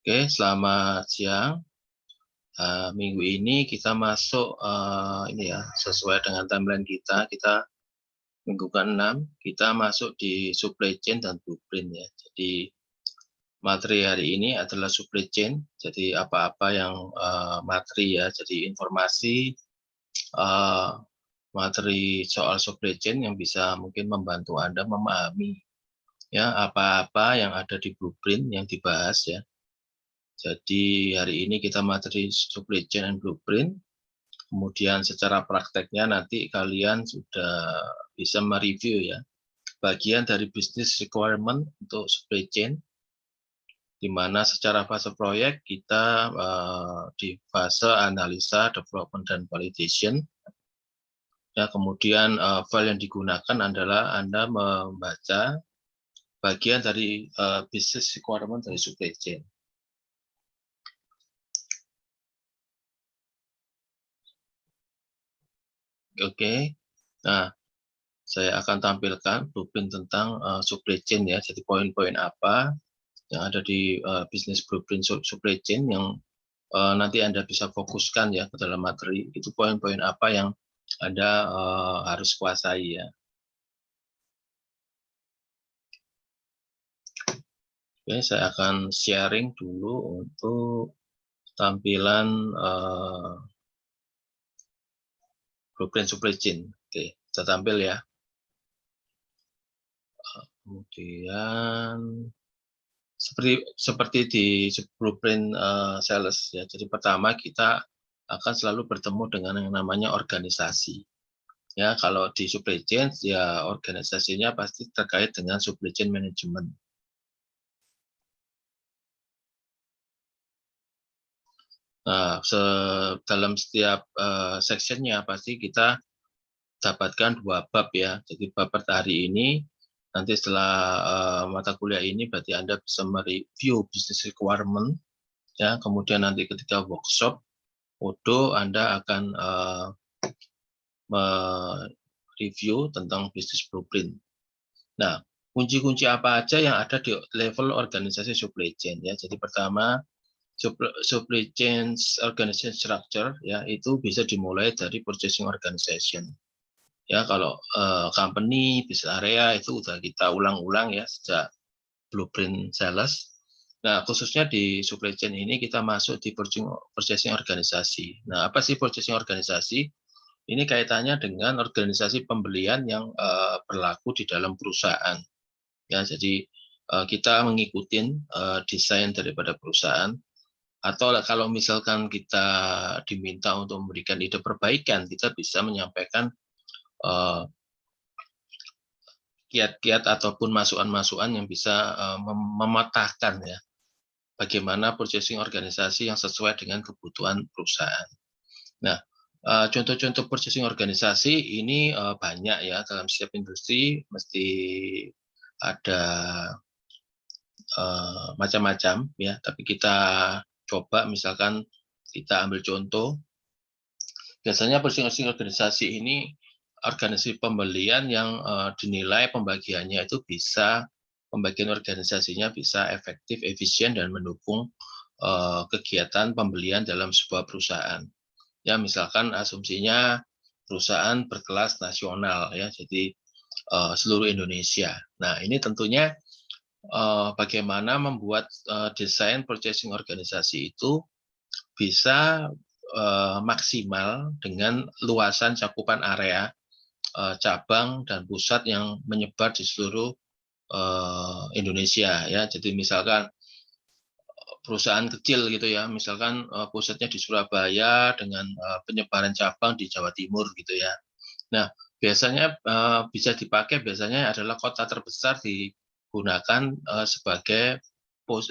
Oke, selamat siang. Minggu ini kita masuk ini ya, sesuai dengan timeline kita minggu ke-6 kita masuk di supply chain dan blueprint ya. Jadi materi hari ini adalah supply chain. Jadi apa-apa yang materi ya, jadi informasi materi soal supply chain yang bisa mungkin membantu Anda memahami ya apa-apa yang ada di blueprint yang dibahas ya. Jadi hari ini kita materi supply chain and blueprint. Kemudian secara prakteknya nanti kalian sudah bisa mereview ya bagian dari business requirement untuk supply chain, di mana secara fase proyek kita di fase analisa, development, dan validation. Ya, kemudian file yang digunakan adalah Anda membaca bagian dari business requirement dari supply chain. Oke, nah saya akan tampilkan blueprint tentang supply chain ya. Jadi poin-poin apa yang ada di bisnis blueprint supply chain yang nanti Anda bisa fokuskan ya ke dalam materi. Itu poin-poin apa yang Anda harus kuasai ya. Oke, saya akan sharing dulu untuk tampilan blueprint supply chain. Oke, kita tampil ya. Kemudian seperti di blueprint sales ya. Jadi pertama kita akan selalu bertemu dengan yang namanya organisasi. Ya, kalau di supply chain ya organisasinya pasti terkait dengan supply chain management. Nah, dalam setiap sectionnya pasti kita dapatkan 2 bab ya. Jadi bab per hari ini, nanti setelah mata kuliah ini berarti Anda bisa mereview business requirement, ya. Kemudian nanti ketika workshop, Odo Anda akan mereview tentang business blueprint. Nah, kunci-kunci apa aja yang ada di level organisasi supply chain ya. Jadi pertama, supply chain organization structure ya, itu bisa dimulai dari purchasing organization. Ya, kalau company, business area itu udah kita ulang-ulang ya sejak blueprint sales. Nah, khususnya di supply chain ini kita masuk di purchasing organisasi. Nah, apa sih purchasing organisasi? Ini kaitannya dengan organisasi pembelian yang berlaku di dalam perusahaan. Ya, jadi kita mengikuti desain daripada perusahaan, atau kalau misalkan kita diminta untuk memberikan ide perbaikan, kita bisa menyampaikan kiat-kiat ataupun masukan-masukan yang bisa mematahkan ya bagaimana purchasing organisasi yang sesuai dengan kebutuhan perusahaan. Nah, contoh-contoh purchasing organisasi ini banyak ya dalam setiap industri, mesti ada macam-macam ya, tapi kita coba misalkan kita ambil contoh, biasanya purchasing organisasi ini organisasi pembelian yang dinilai pembagiannya itu bisa, pembagian organisasinya bisa efektif, efisien, dan mendukung kegiatan pembelian dalam sebuah perusahaan. Ya, misalkan asumsinya perusahaan berkelas nasional ya, jadi seluruh Indonesia. Nah, ini tentunya bagaimana membuat desain purchasing organisasi itu bisa maksimal dengan luasan cakupan area cabang dan pusat yang menyebar di seluruh Indonesia ya. Jadi misalkan perusahaan kecil gitu ya, misalkan pusatnya di Surabaya dengan penyebaran cabang di Jawa Timur gitu ya. Nah, biasanya bisa dipakai biasanya adalah kota terbesar digunakan sebagai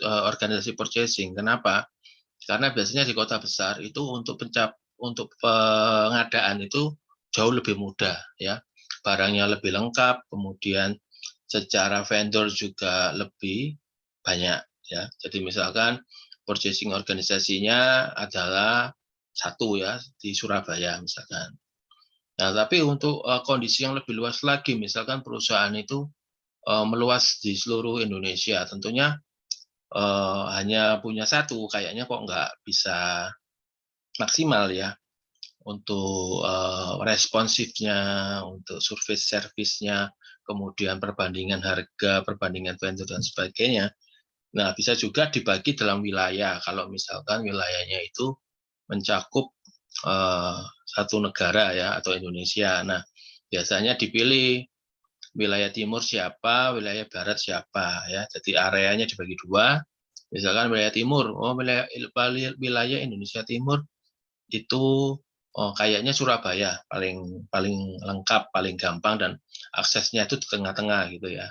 organisasi purchasing. Kenapa? Karena biasanya di kota besar itu untuk pengadaan itu jauh lebih mudah ya. Barangnya lebih lengkap, kemudian secara vendor juga lebih banyak ya. Jadi misalkan purchasing organisasinya adalah satu ya di Surabaya misalkan. Nah, tapi untuk kondisi yang lebih luas lagi, misalkan perusahaan itu meluas di seluruh Indonesia, tentunya hanya punya satu, kayaknya kok nggak bisa maksimal ya untuk responsifnya, untuk service service-nya, kemudian perbandingan harga, perbandingan vendor dan sebagainya. Nah, bisa juga dibagi dalam wilayah. Kalau misalkan wilayahnya itu mencakup satu negara ya atau Indonesia. Nah, biasanya dipilih wilayah timur siapa, wilayah barat siapa ya. Jadi areanya dibagi dua. Misalkan wilayah timur, wilayah Indonesia Timur itu kayaknya Surabaya paling paling lengkap, paling gampang dan aksesnya itu di tengah-tengah gitu ya.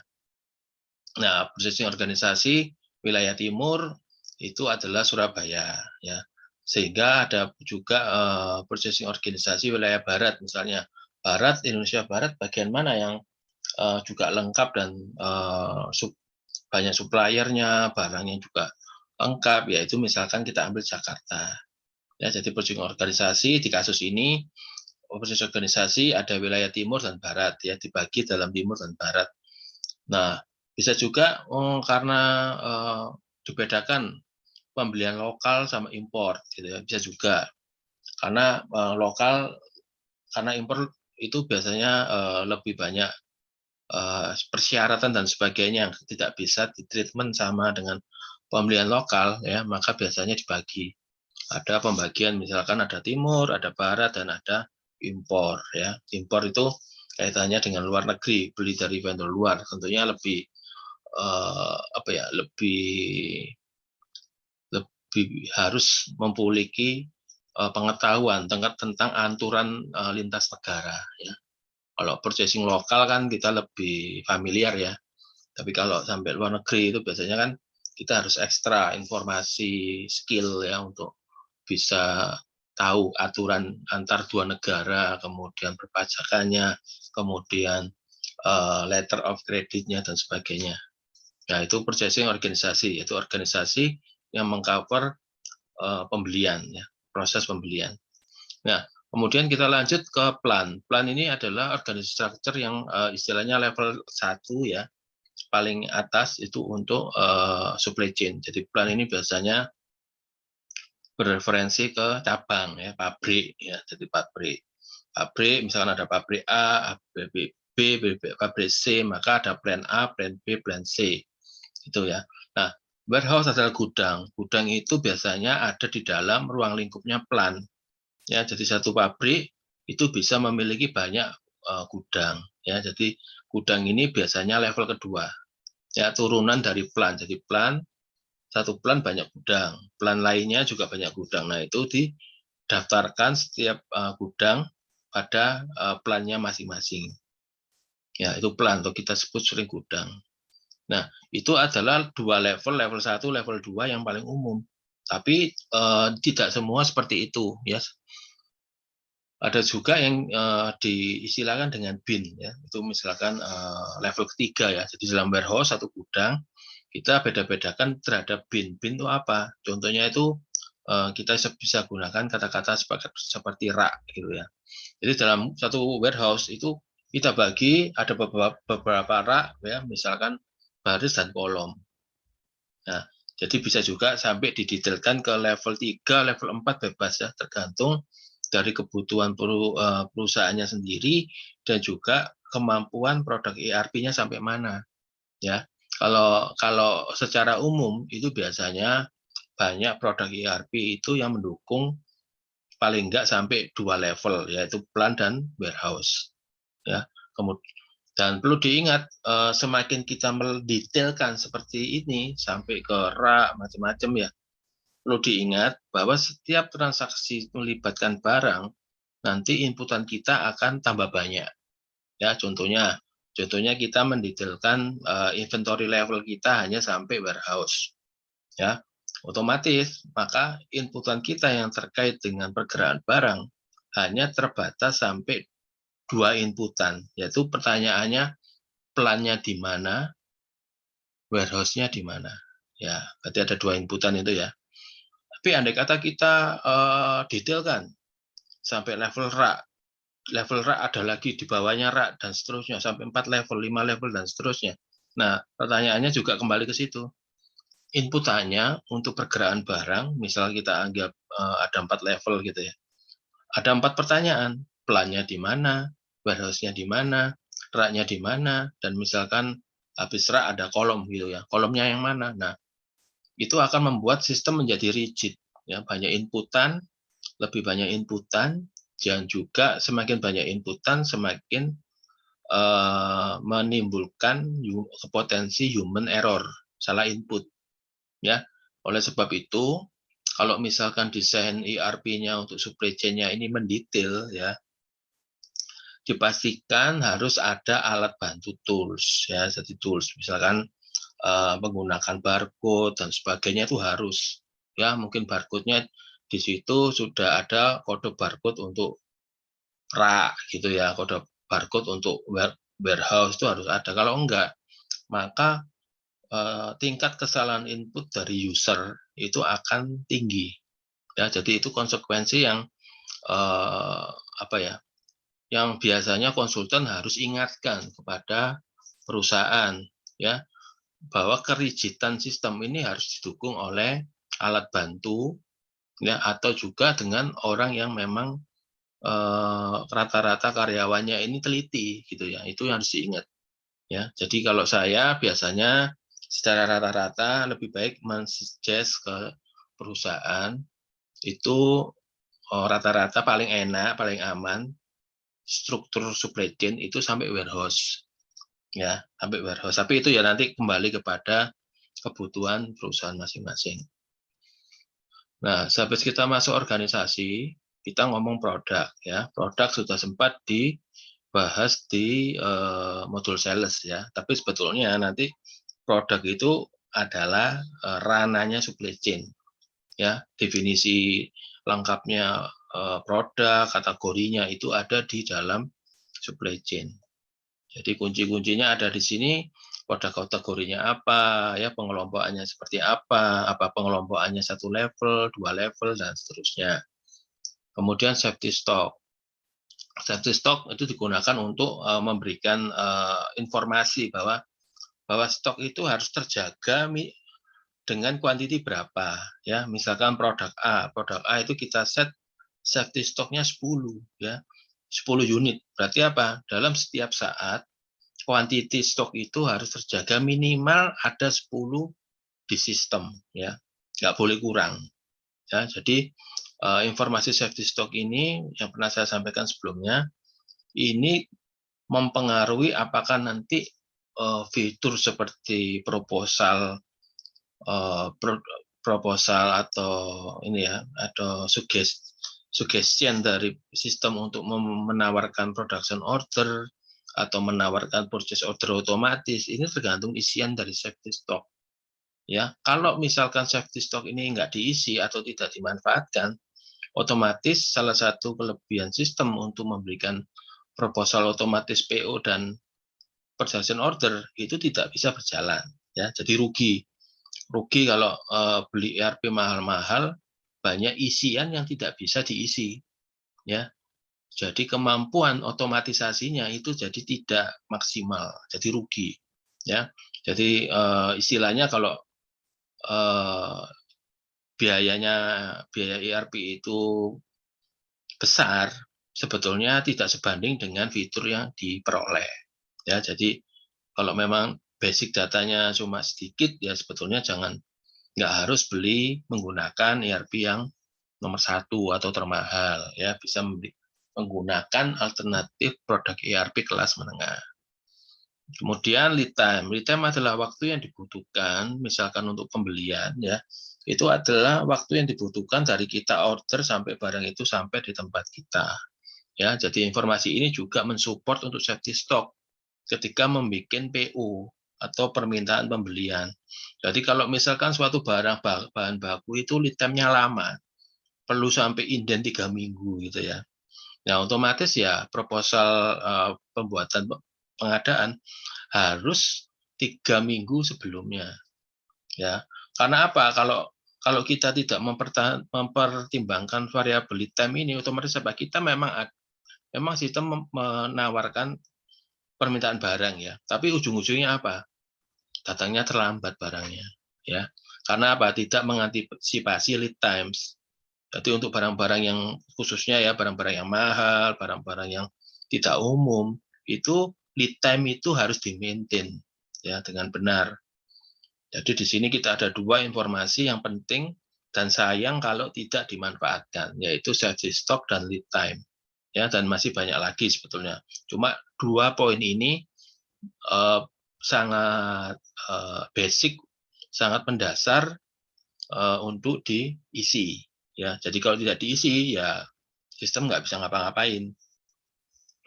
Nah, purchasing organisasi wilayah timur itu adalah Surabaya ya. Sehingga ada juga purchasing organisasi wilayah barat, misalnya barat Indonesia Barat bagian mana yang juga lengkap dan banyak suppliernya, barangnya juga lengkap, yaitu misalkan kita ambil Jakarta. Ya, jadi purchasing organisasi di kasus ini, purchasing organisasi ada wilayah timur dan barat ya, dibagi dalam timur dan barat. Nah, bisa juga karena dibedakan pembelian lokal sama impor gitu ya, bisa juga karena lokal, karena impor itu biasanya lebih banyak persyaratan dan sebagainya yang tidak bisa ditreatment sama dengan pembelian lokal ya, maka biasanya dibagi. Ada pembagian misalkan ada timur, ada barat dan ada impor ya. Impor itu kaitannya dengan luar negeri, beli dari vendor luar, tentunya lebih apa ya, lebih harus memiliki pengetahuan tentang aturan lintas negara ya. Kalau purchasing lokal kan kita lebih familiar ya. Tapi kalau sampai luar negeri itu biasanya kan kita harus ekstra informasi, skill ya untuk bisa tahu aturan antar dua negara, kemudian perpajakannya, kemudian letter of credit-nya dan sebagainya. Nah, itu purchasing organisasi, yaitu organisasi yang mengcover pembelian ya, proses pembelian. Nah, kemudian kita lanjut ke plan. Plan ini adalah organisasi structure yang istilahnya level 1 ya, paling atas itu untuk supply chain. Jadi plan ini biasanya bereferensi ke cabang ya, pabrik ya. Jadi pabrik misalkan ada pabrik A, pabrik B, pabrik C, maka ada plan A, plan B, plan C. Itu ya. Nah, warehouse adalah gudang. Gudang itu biasanya ada di dalam ruang lingkupnya plan. Ya, jadi satu pabrik itu bisa memiliki banyak gudang ya. Jadi gudang ini biasanya level kedua. Ya, turunan dari plan. Jadi plan, satu plan banyak gudang, plan lainnya juga banyak gudang. Nah, itu didaftarkan setiap gudang pada plannya masing-masing. Ya, itu plan, atau kita sebut sering gudang. Nah, itu adalah dua level, level 1, level 2 yang paling umum. Tapi tidak semua seperti itu ya. Ada juga yang diistilahkan dengan bin ya. Itu misalkan level ketiga ya. Jadi dalam warehouse satu gudang kita beda-bedakan terhadap bin. Bin itu apa? Contohnya itu kita bisa gunakan kata-kata seperti rak gitu ya. Jadi dalam satu warehouse itu kita bagi ada beberapa rak ya, misalkan baris dan kolom. Nah, jadi bisa juga sampai didetailkan ke level 3, level 4 bebas ya, tergantung dari kebutuhan perusahaannya sendiri dan juga kemampuan produk ERP-nya sampai mana ya. Kalau secara umum itu biasanya banyak produk ERP itu yang mendukung paling enggak sampai 2 level, yaitu plan dan warehouse ya. Dan perlu diingat, semakin kita mendetailkan seperti ini sampai ke rak macam-macam ya, perlu diingat bahwa setiap transaksi melibatkan barang, nanti inputan kita akan tambah banyak. Ya, contohnya kita mendetailkan inventory level kita hanya sampai warehouse. Ya, otomatis maka inputan kita yang terkait dengan pergerakan barang hanya terbatas sampai 2 inputan, yaitu pertanyaannya plannya di mana, warehouse-nya di mana. Ya, berarti ada 2 inputan itu ya. Tapi andai kata kita detailkan sampai level rak ada lagi di bawahnya rak dan seterusnya sampai 4 level, 5 level dan seterusnya. Nah, pertanyaannya juga kembali ke situ. inputannya untuk pergerakan barang, misal kita anggap ada 4 level gitu ya. Ada 4 pertanyaan, plannya di mana, warehouse-nya di mana, rak-nya di mana, dan misalkan habis rak ada kolom gitu ya. Kolomnya yang mana? Nah, itu akan membuat sistem menjadi rigid ya, banyak inputan, lebih banyak inputan, dan juga semakin banyak inputan semakin menimbulkan potensi human error, salah input ya. Oleh sebab itu, kalau misalkan desain ERP-nya untuk supply chain-nya ini mendetail ya, dipastikan harus ada alat bantu tools ya, jadi tools misalkan menggunakan barcode dan sebagainya itu harus ya, mungkin barcode-nya di situ sudah ada kode barcode untuk rak gitu ya, kode barcode untuk warehouse itu harus ada. Kalau enggak, maka tingkat kesalahan input dari user itu akan tinggi ya. Jadi itu konsekuensi yang apa ya, yang biasanya konsultan harus ingatkan kepada perusahaan ya, bahwa kerigidan sistem ini harus didukung oleh alat bantu ya, atau juga dengan orang yang memang rata-rata karyawannya ini teliti gitu ya. Itu yang harus diingat ya. Jadi kalau saya biasanya secara rata-rata lebih baik men-suggest ke perusahaan itu rata-rata paling enak, paling aman struktur supply chain itu sampai warehouse ya, sampai warehouse. Tapi itu ya nanti kembali kepada kebutuhan perusahaan masing-masing. Nah, habis kita masuk organisasi, kita ngomong produk ya. Produk sudah sempat dibahas di modul sales ya. Tapi sebetulnya nanti produk itu adalah ranahnya supply chain ya. Definisi lengkapnya produk, kategorinya itu ada di dalam supply chain. Jadi kunci-kuncinya ada di sini, produk kategorinya apa, ya pengelompokannya seperti apa pengelompokannya 1 level, 2 level, dan seterusnya. Kemudian safety stock. Safety stock itu digunakan untuk memberikan informasi bahwa stok itu harus terjaga dengan kuantiti berapa. Ya, misalkan produk A itu kita set safety stocknya 10 ya. 10 unit. Berarti apa? Dalam setiap saat kuantiti stok itu harus terjaga minimal ada 10 di sistem ya. Nggak boleh kurang. Ya, jadi informasi safety stock ini yang pernah saya sampaikan sebelumnya ini mempengaruhi apakah nanti fitur seperti proposal atau ini ya, atau suggestion dari sistem untuk menawarkan production order atau menawarkan purchase order otomatis, ini tergantung isian dari safety stock ya. Kalau misalkan safety stock ini nggak diisi atau tidak dimanfaatkan, otomatis salah satu kelebihan sistem untuk memberikan proposal otomatis PO dan purchase order itu tidak bisa berjalan ya. Jadi rugi kalau beli ERP mahal-mahal, banyak isian yang tidak bisa diisi ya. Jadi kemampuan otomatisasinya itu jadi tidak maksimal, jadi rugi ya. Jadi istilahnya kalau biaya ERP itu besar, sebetulnya tidak sebanding dengan fitur yang diperoleh ya. Jadi kalau memang basic datanya cuma sedikit ya, sebetulnya nggak harus beli menggunakan ERP yang nomor 1 atau termahal ya, bisa menggunakan alternatif produk ERP kelas menengah. Kemudian lead time adalah waktu yang dibutuhkan misalkan untuk pembelian ya, itu adalah waktu yang dibutuhkan dari kita order sampai barang itu sampai di tempat kita ya. Jadi informasi ini juga mensupport untuk safety stock ketika membuat PO atau permintaan pembelian. Jadi kalau misalkan suatu barang bahan baku itu lead time-nya lama, perlu sampai inden 3 minggu gitu ya. Nah, otomatis ya proposal pembuatan pengadaan harus 3 minggu sebelumnya. Ya. Karena apa? Kalau kita tidak mempertimbangkan variabel lead time ini, otomatis apa? Kita memang sistem menawarkan permintaan barang ya, tapi ujung-ujungnya apa? Datangnya terlambat barangnya ya. Karena apa? Tidak mengantisipasi lead times. Jadi untuk barang-barang yang khususnya ya barang-barang yang mahal, barang-barang yang tidak umum, itu lead time itu harus di-maintain ya dengan benar. Jadi di sini kita ada dua informasi yang penting dan sayang kalau tidak dimanfaatkan, yaitu safety stock dan lead time. Ya, dan masih banyak lagi sebetulnya. Cuma dua poin ini sangat basic, sangat mendasar untuk diisi. Ya, jadi kalau tidak diisi, ya sistem nggak bisa ngapa-ngapain.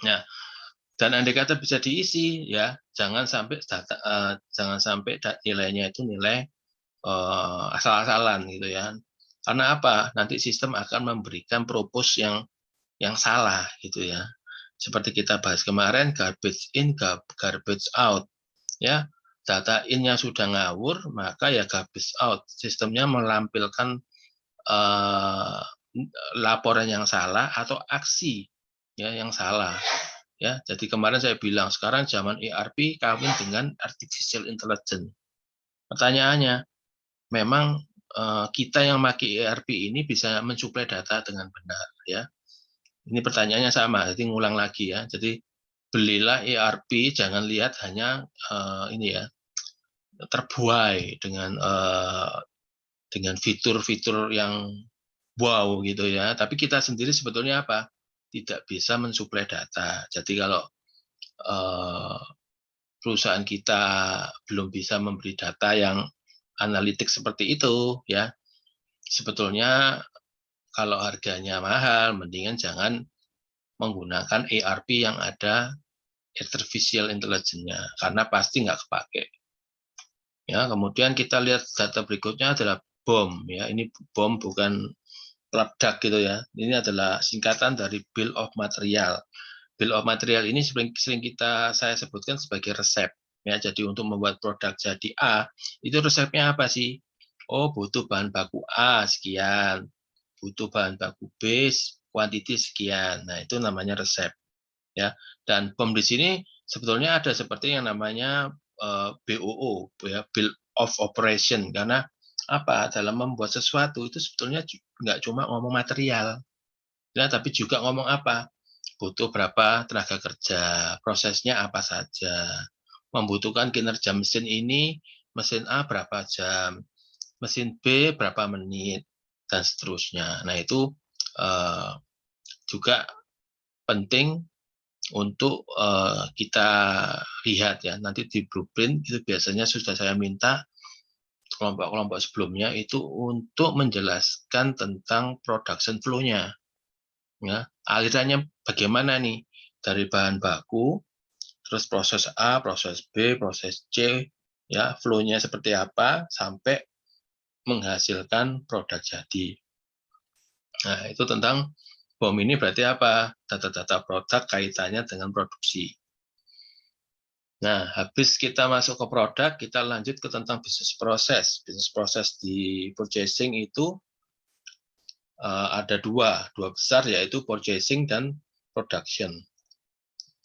Nah, dan andai kata bisa diisi, ya jangan sampai nilainya itu nilai asal-asalan gitu ya. Karena apa? Nanti sistem akan memberikan propose yang salah gitu ya. Seperti kita bahas kemarin, garbage in, garbage out. Ya, data in-nya sudah ngawur, maka ya garbage out. Sistemnya melampilkan laporan yang salah atau aksi ya yang salah. Ya, jadi kemarin saya bilang sekarang zaman ERP kawin dengan artificial intelligence. Pertanyaannya, memang kita yang pakai ERP ini bisa mensuplai data dengan benar ya. Ini pertanyaannya sama, jadi ngulang lagi ya. Jadi belilah ERP, jangan lihat hanya ini ya terbuai dengan fitur-fitur yang wow gitu ya. Tapi kita sendiri sebetulnya apa? Tidak bisa mensuplai data. Jadi kalau perusahaan kita belum bisa memberi data yang analitik seperti itu, ya sebetulnya kalau harganya mahal, mendingan jangan menggunakan ERP yang ada artificial intelligence-nya, karena pasti nggak kepake. Ya, kemudian kita lihat data berikutnya adalah BOM. Ya, ini BOM bukan produk gitu ya. Ini adalah singkatan dari Bill of Material. Bill of Material ini sering saya sebutkan sebagai resep. Ya, jadi untuk membuat produk jadi A, itu resepnya apa sih? Oh, butuh bahan baku A sekian, butuh bahan baku B kuantiti sekian. Nah, itu namanya resep. Ya, dan BOM di sini sebetulnya ada seperti yang namanya BOO, ya, Bill of Operation, karena apa? Dalam membuat sesuatu itu sebetulnya nggak cuma ngomong material, ya, tapi juga ngomong apa? Butuh berapa tenaga kerja, prosesnya apa saja, membutuhkan kinerja mesin ini, mesin A berapa jam, mesin B berapa menit, dan seterusnya. Nah, itu juga penting untuk kita lihat ya. Nanti di blueprint itu biasanya sudah saya minta kelompok-kelompok sebelumnya itu untuk menjelaskan tentang production flow-nya. Ya, alirannya bagaimana nih dari bahan baku, terus proses A, proses B, proses C, ya flow-nya seperti apa sampai menghasilkan produk jadi. Nah, itu tentang BOM ini berarti apa? Data-data produk kaitannya dengan produksi. Nah, habis kita masuk ke produk, kita lanjut ke tentang bisnis proses. Bisnis proses di purchasing itu ada dua besar, yaitu purchasing dan production.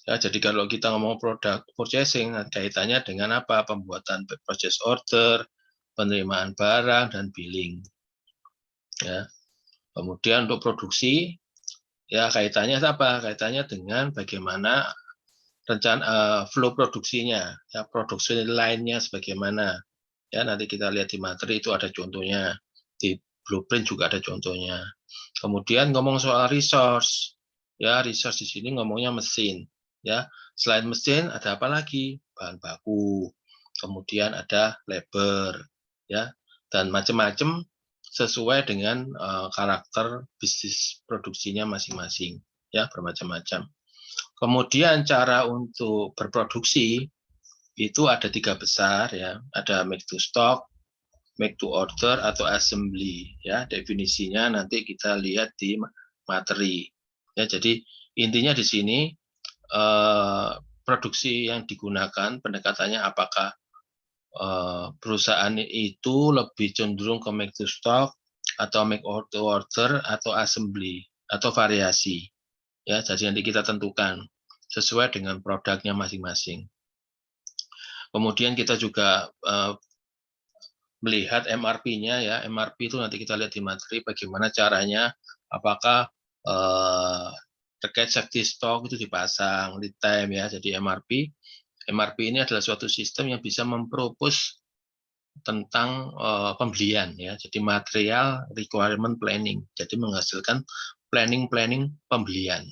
Ya, jadi kalau kita ngomong produk purchasing, kaitannya dengan apa? Pembuatan purchase order, penerimaan barang, dan billing. Ya. Kemudian untuk produksi, ya kaitannya apa? Kaitannya dengan bagaimana rencana flow produksinya, ya produksi line-nya sebagaimana. Ya, nanti kita lihat di materi itu ada contohnya, di blueprint juga ada contohnya. Kemudian ngomong soal resource, ya resource di sini ngomongnya mesin, ya selain mesin ada apa lagi? Bahan baku, kemudian ada labor, ya dan macam-macam sesuai dengan karakter bisnis produksinya masing-masing, ya bermacam-macam. Kemudian cara untuk berproduksi itu ada tiga besar ya, ada make to stock, make to order atau assembly ya. Definisinya nanti kita lihat di materi. Ya, jadi intinya di sini produksi yang digunakan pendekatannya apakah perusahaan itu lebih cenderung ke make to stock atau make to order atau assembly atau variasi. Ya, jadi nanti kita tentukan sesuai dengan produknya masing-masing. Kemudian kita juga melihat MRP-nya ya. MRP itu nanti kita lihat di materi bagaimana caranya, apakah terkait safety stock itu dipasang, lead time ya. Jadi MRP ini adalah suatu sistem yang bisa mempropose tentang pembelian ya. Jadi material requirement planning. Jadi menghasilkan planning pembelian.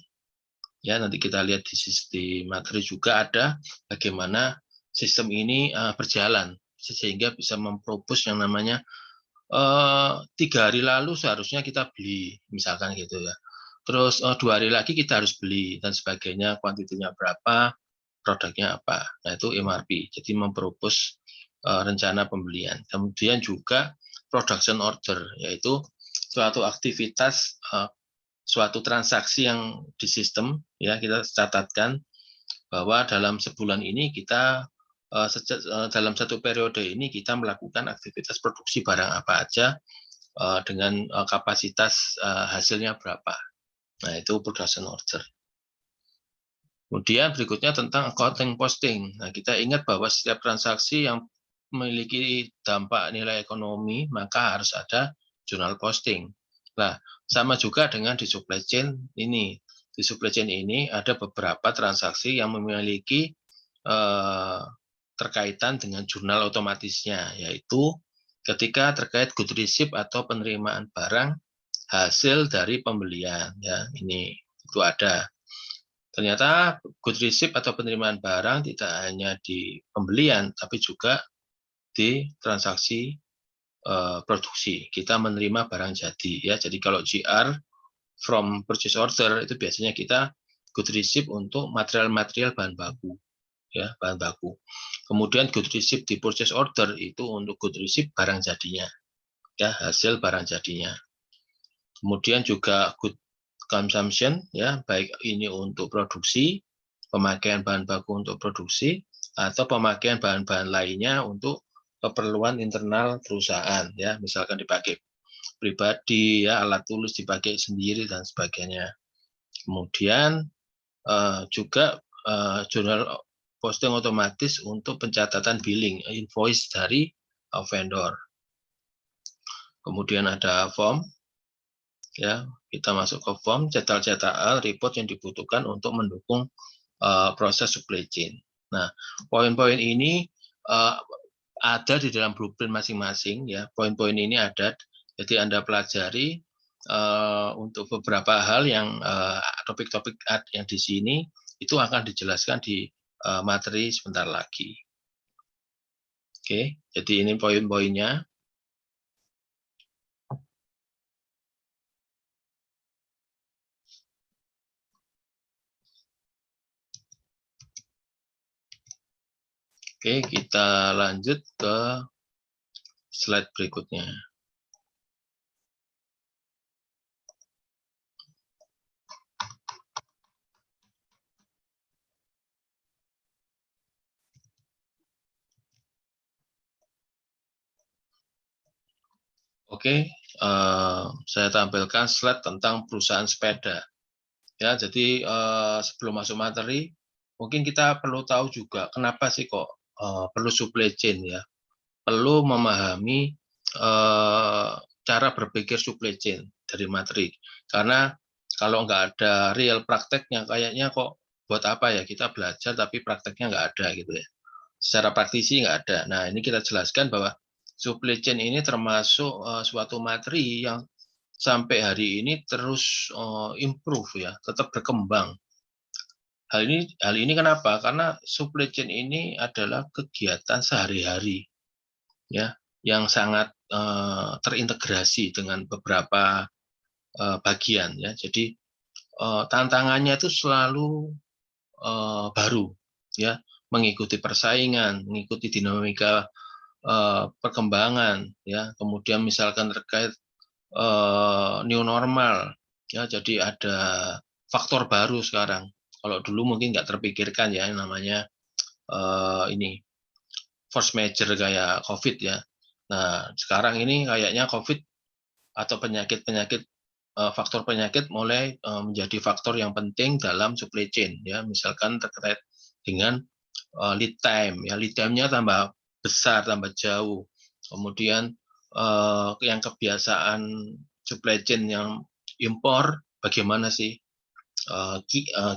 Ya, nanti kita lihat di materi juga ada bagaimana sistem ini berjalan sehingga bisa mempropose yang namanya 3 hari lalu seharusnya kita beli, misalkan gitu ya. Terus 2 hari lagi kita harus beli dan sebagainya, kuantitinya berapa, produknya apa. Nah, itu MRP. Jadi mempropose rencana pembelian. Kemudian juga production order, yaitu suatu aktivitas suatu transaksi yang di sistem ya kita catatkan bahwa dalam sebulan ini kita dalam satu periode ini kita melakukan aktivitas produksi barang apa aja dengan kapasitas hasilnya berapa. Nah, itu production order. Kemudian berikutnya tentang accounting posting. Nah, kita ingat bahwa setiap transaksi yang memiliki dampak nilai ekonomi maka harus ada jurnal posting. Nah, sama juga dengan di supply chain ini. Di supply chain ini ada beberapa transaksi yang memiliki terkaitan dengan jurnal otomatisnya, yaitu ketika terkait good receipt atau penerimaan barang hasil dari pembelian. Ya, ini itu ada. Ternyata good receipt atau penerimaan barang tidak hanya di pembelian, tapi juga di transaksi produksi. Kita menerima barang jadi ya. Jadi kalau GR from purchase order itu biasanya kita good receipt untuk material-material bahan baku ya, bahan baku. Kemudian good receipt di purchase order itu untuk good receipt barang jadinya ya, hasil barang jadinya. Kemudian juga good consumption ya, baik ini untuk produksi, pemakaian bahan baku untuk produksi atau pemakaian bahan-bahan lainnya untuk keperluan internal perusahaan ya, misalkan dipakai pribadi ya, alat tulis dipakai sendiri dan sebagainya. Kemudian juga jurnal posting otomatis untuk pencatatan billing invoice dari vendor. Kemudian ada form ya, kita masuk ke form cetak report yang dibutuhkan untuk mendukung proses supply chain. Nah, poin-poin ini ada di dalam blueprint masing-masing ya. Poin-poin ini ada, jadi Anda pelajari untuk beberapa hal yang topik-topik yang di sini itu akan dijelaskan di materi sebentar lagi. Oke, jadi ini poin-poinnya. Oke, kita lanjut ke slide berikutnya. Oke, saya tampilkan slide tentang perusahaan sepeda. Ya, jadi sebelum masuk materi, mungkin kita perlu tahu juga kenapa sih kok perlu supply chain ya. Perlu memahami cara berpikir supply chain dari materi. Karena kalau nggak ada real prakteknya, kayaknya kok buat apa ya kita belajar tapi prakteknya nggak ada gitu ya. Secara praktisi nggak ada. Nah, ini kita jelaskan bahwa supply chain ini termasuk suatu materi yang sampai hari ini terus improve ya, tetap berkembang. Hal ini kenapa? Karena supply chain ini adalah kegiatan sehari-hari ya, yang sangat terintegrasi dengan beberapa bagian ya. Jadi tantangannya itu selalu baru ya, mengikuti persaingan, mengikuti dinamika perkembangan ya, kemudian misalkan terkait new normal ya, jadi ada faktor baru sekarang. Kalau dulu mungkin nggak terpikirkan ya, namanya ini force major kayak COVID ya. Nah, sekarang ini kayaknya COVID atau penyakit-penyakit faktor penyakit mulai menjadi faktor yang penting dalam supply chain ya, misalkan terkait dengan lead time ya, lead time-nya tambah besar, tambah jauh. Kemudian yang kebiasaan supply chain yang impor, bagaimana sih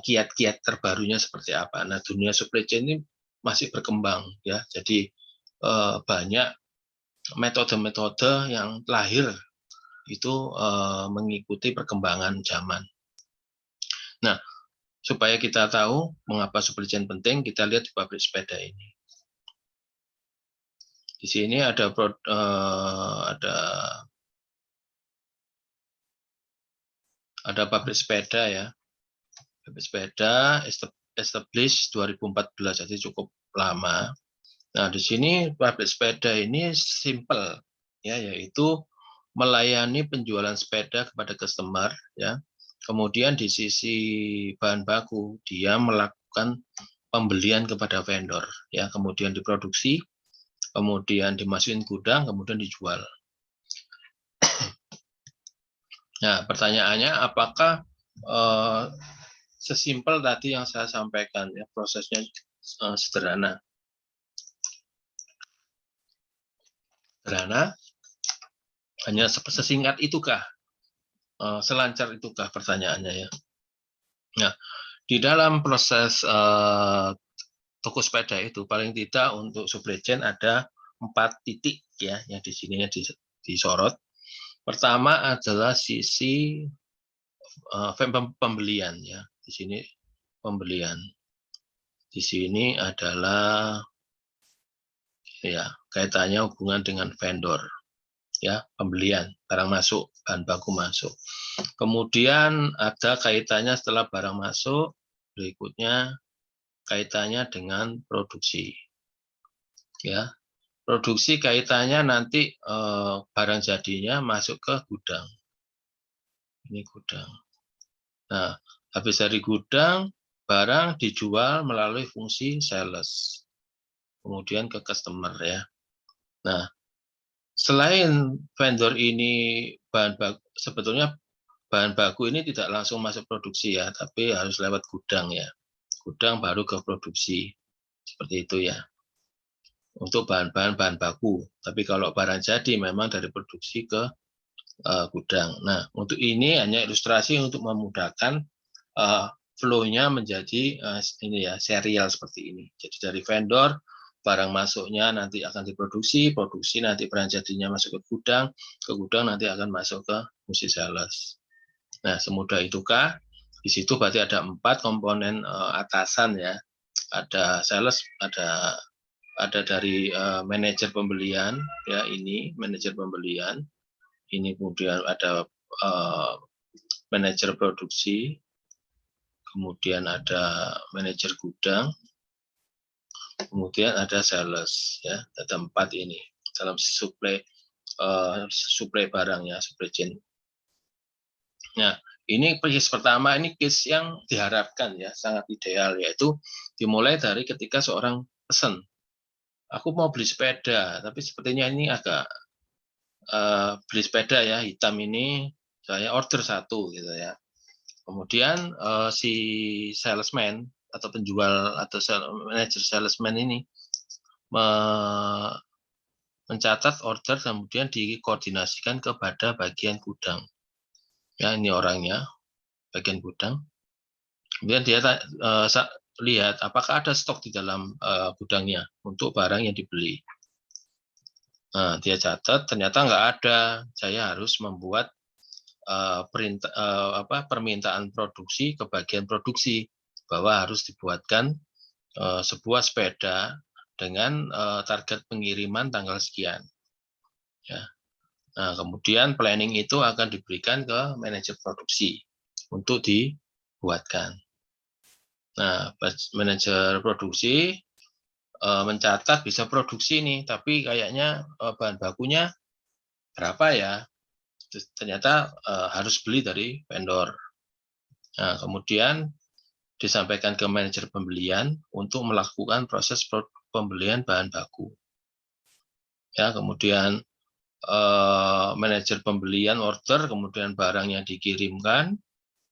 kiat-kiat terbarunya seperti apa. Nah, dunia supply chain ini masih berkembang ya. Jadi banyak metode-metode yang lahir itu mengikuti perkembangan zaman. Nah, supaya kita tahu mengapa supply chain penting, kita lihat di pabrik sepeda ini. Di sini ada pabrik sepeda ya. Pabrik sepeda established 2014, jadi cukup lama. Nah, di sini pabrik sepeda ini simple ya, yaitu melayani penjualan sepeda kepada customer ya. Kemudian di sisi bahan baku dia melakukan pembelian kepada vendor ya, kemudian diproduksi, kemudian dimasukin gudang, kemudian dijual. Nah, pertanyaannya apakah sesimpel tadi yang saya sampaikan ya, prosesnya sederhana. Sederhana, hanya sesingkat itukah? Selancar itukah pertanyaannya ya. Nah, di dalam proses toko sepeda itu paling tidak untuk supply chain ada 4 titik ya yang di sininya disorot. Pertama adalah sisi pembelian ya. Di sini pembelian. Di sini adalah ya kaitannya hubungan dengan vendor ya, pembelian barang masuk, bahan baku masuk. Kemudian ada kaitannya setelah barang masuk, berikutnya kaitannya dengan produksi. Ya, produksi kaitannya nanti barang jadinya masuk ke gudang. Ini gudang. Nah, habis dari gudang, barang dijual melalui fungsi sales. Kemudian ke customer ya. Nah, selain vendor ini bahan baku, sebetulnya bahan baku ini tidak langsung masuk produksi ya, tapi harus lewat gudang ya. Gudang baru ke produksi. Seperti itu ya. Untuk bahan baku. Tapi kalau barang jadi memang dari produksi ke gudang. Nah, untuk ini hanya ilustrasi untuk memudahkan flow-nya menjadi ini ya, serial seperti ini. Jadi dari vendor, barang masuknya nanti akan diproduksi, produksi nanti barang jadinya masuk ke gudang nanti akan masuk ke fungsi sales. Nah, semudah itukah? Di situ berarti ada 4 komponen atasan ya. Ada sales, ada dari manajer pembelian ya, ini manajer pembelian. Ini kemudian ada manajer produksi, kemudian ada manajer gudang, kemudian ada sales ya. Ada 4 ini dalam supply barang ya, supply chain. Nah, ini case pertama, ini case yang diharapkan ya, sangat ideal, yaitu dimulai dari ketika seorang pesan, aku mau beli sepeda, tapi sepertinya ini agak beli sepeda ya, hitam ini, saya order 1 gitu ya. Kemudian si salesman atau penjual atau manajer salesman ini mencatat order, kemudian dikoordinasikan kepada bagian gudang. Ya, ini orangnya, bagian gudang. Kemudian dia lihat apakah ada stok di dalam gudangnya untuk barang yang dibeli. Nah, dia catat ternyata nggak ada. Saya harus membuat permintaan produksi ke bagian produksi bahwa harus dibuatkan sebuah sepeda dengan target pengiriman tanggal sekian. Ya. Nah, kemudian planning itu akan diberikan ke manajer produksi untuk dibuatkan. Nah, manajer produksi mencatat bisa produksi nih, tapi kayaknya bahan bakunya berapa ya? Ternyata harus beli dari vendor. Nah, kemudian disampaikan ke manajer pembelian untuk melakukan proses pembelian bahan baku. Ya, kemudian manajer pembelian order, kemudian barangnya dikirimkan,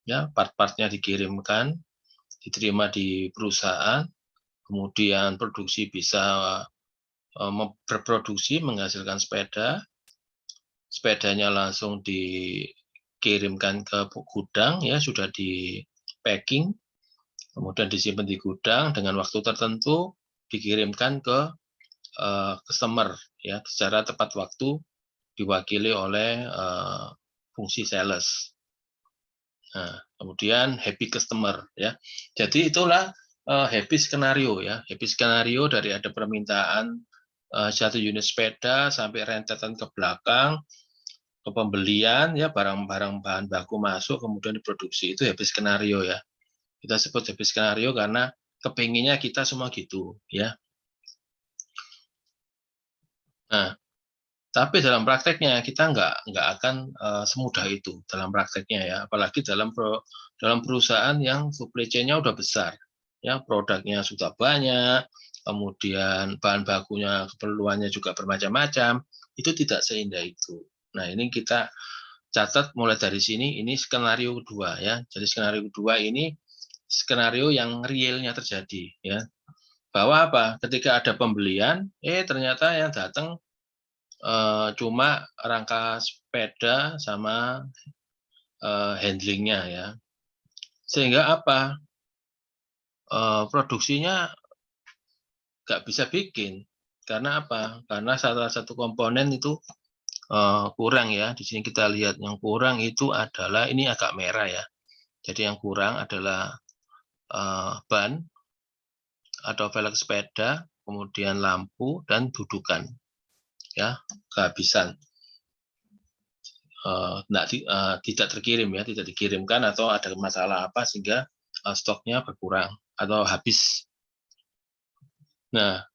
ya part-partnya dikirimkan, diterima di perusahaan, kemudian produksi bisa berproduksi, menghasilkan sepeda, sepedanya langsung dikirimkan ke gudang, ya sudah di packing, kemudian disimpan di gudang dengan waktu tertentu, dikirimkan ke customer, ya secara tepat waktu, diwakili oleh fungsi sales. Nah, kemudian happy customer, ya. Jadi itulah happy skenario, ya. Happy skenario dari ada permintaan satu unit sepeda sampai rentetan ke belakang, ke pembelian, ya barang-barang bahan baku masuk kemudian diproduksi, itu happy skenario, ya. Kita sebut happy skenario karena kepinginnya kita semua gitu, ya. Nah, tapi dalam prakteknya kita nggak akan semudah itu dalam prakteknya, ya. Apalagi dalam perusahaan yang supply chain-nya udah besar, ya produknya sudah banyak, kemudian bahan bakunya keperluannya juga bermacam-macam, itu tidak seindah itu. Nah, ini kita catat mulai dari sini, ini skenario kedua, ya. Jadi skenario kedua ini skenario yang realnya terjadi, ya. Bahwa apa? Ketika ada pembelian, ternyata yang datang cuma rangka sepeda sama handlingnya, ya. Sehingga apa? Produksinya nggak bisa bikin. Karena apa? Karena salah satu komponen itu kurang, ya. Di sini kita lihat yang kurang itu adalah, ini agak merah, ya. Jadi yang kurang adalah ban atau velg sepeda, kemudian lampu dan dudukan, ya, kehabisan. Tidak terkirim, ya, tidak dikirimkan atau ada masalah apa sehingga stoknya berkurang atau habis. Nah,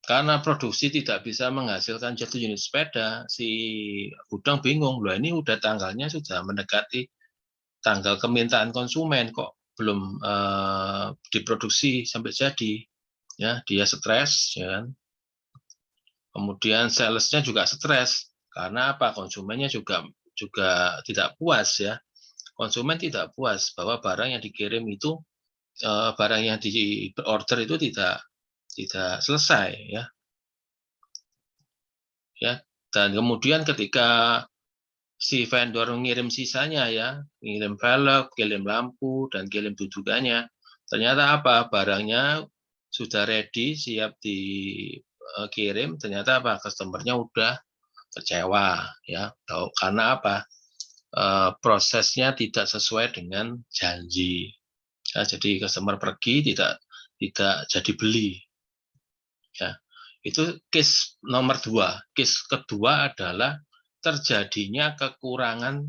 karena produksi tidak bisa menghasilkan 1 unit sepeda, si gudang bingung, loh ini udah tanggalnya sudah mendekati tanggal kemintaan konsumen kok belum diproduksi sampai jadi, ya. Dia stres, ya kan. Kemudian salesnya juga stres karena apa? Konsumennya juga tidak puas, ya. Konsumen tidak puas bahwa barang yang dikirim itu, barang yang diorder itu tidak selesai, ya. Dan kemudian ketika si vendor mengirim sisanya, ya, ngirim velg, kirim lampu, dan kirim dudukannya, ternyata apa? Barangnya sudah ready, siap dikirim, ternyata apa? Customer-nya udah kecewa, ya. Karena apa? Prosesnya tidak sesuai dengan janji. Ya, jadi customer pergi tidak jadi beli, ya. Itu case nomor 2. Case kedua adalah terjadinya kekurangan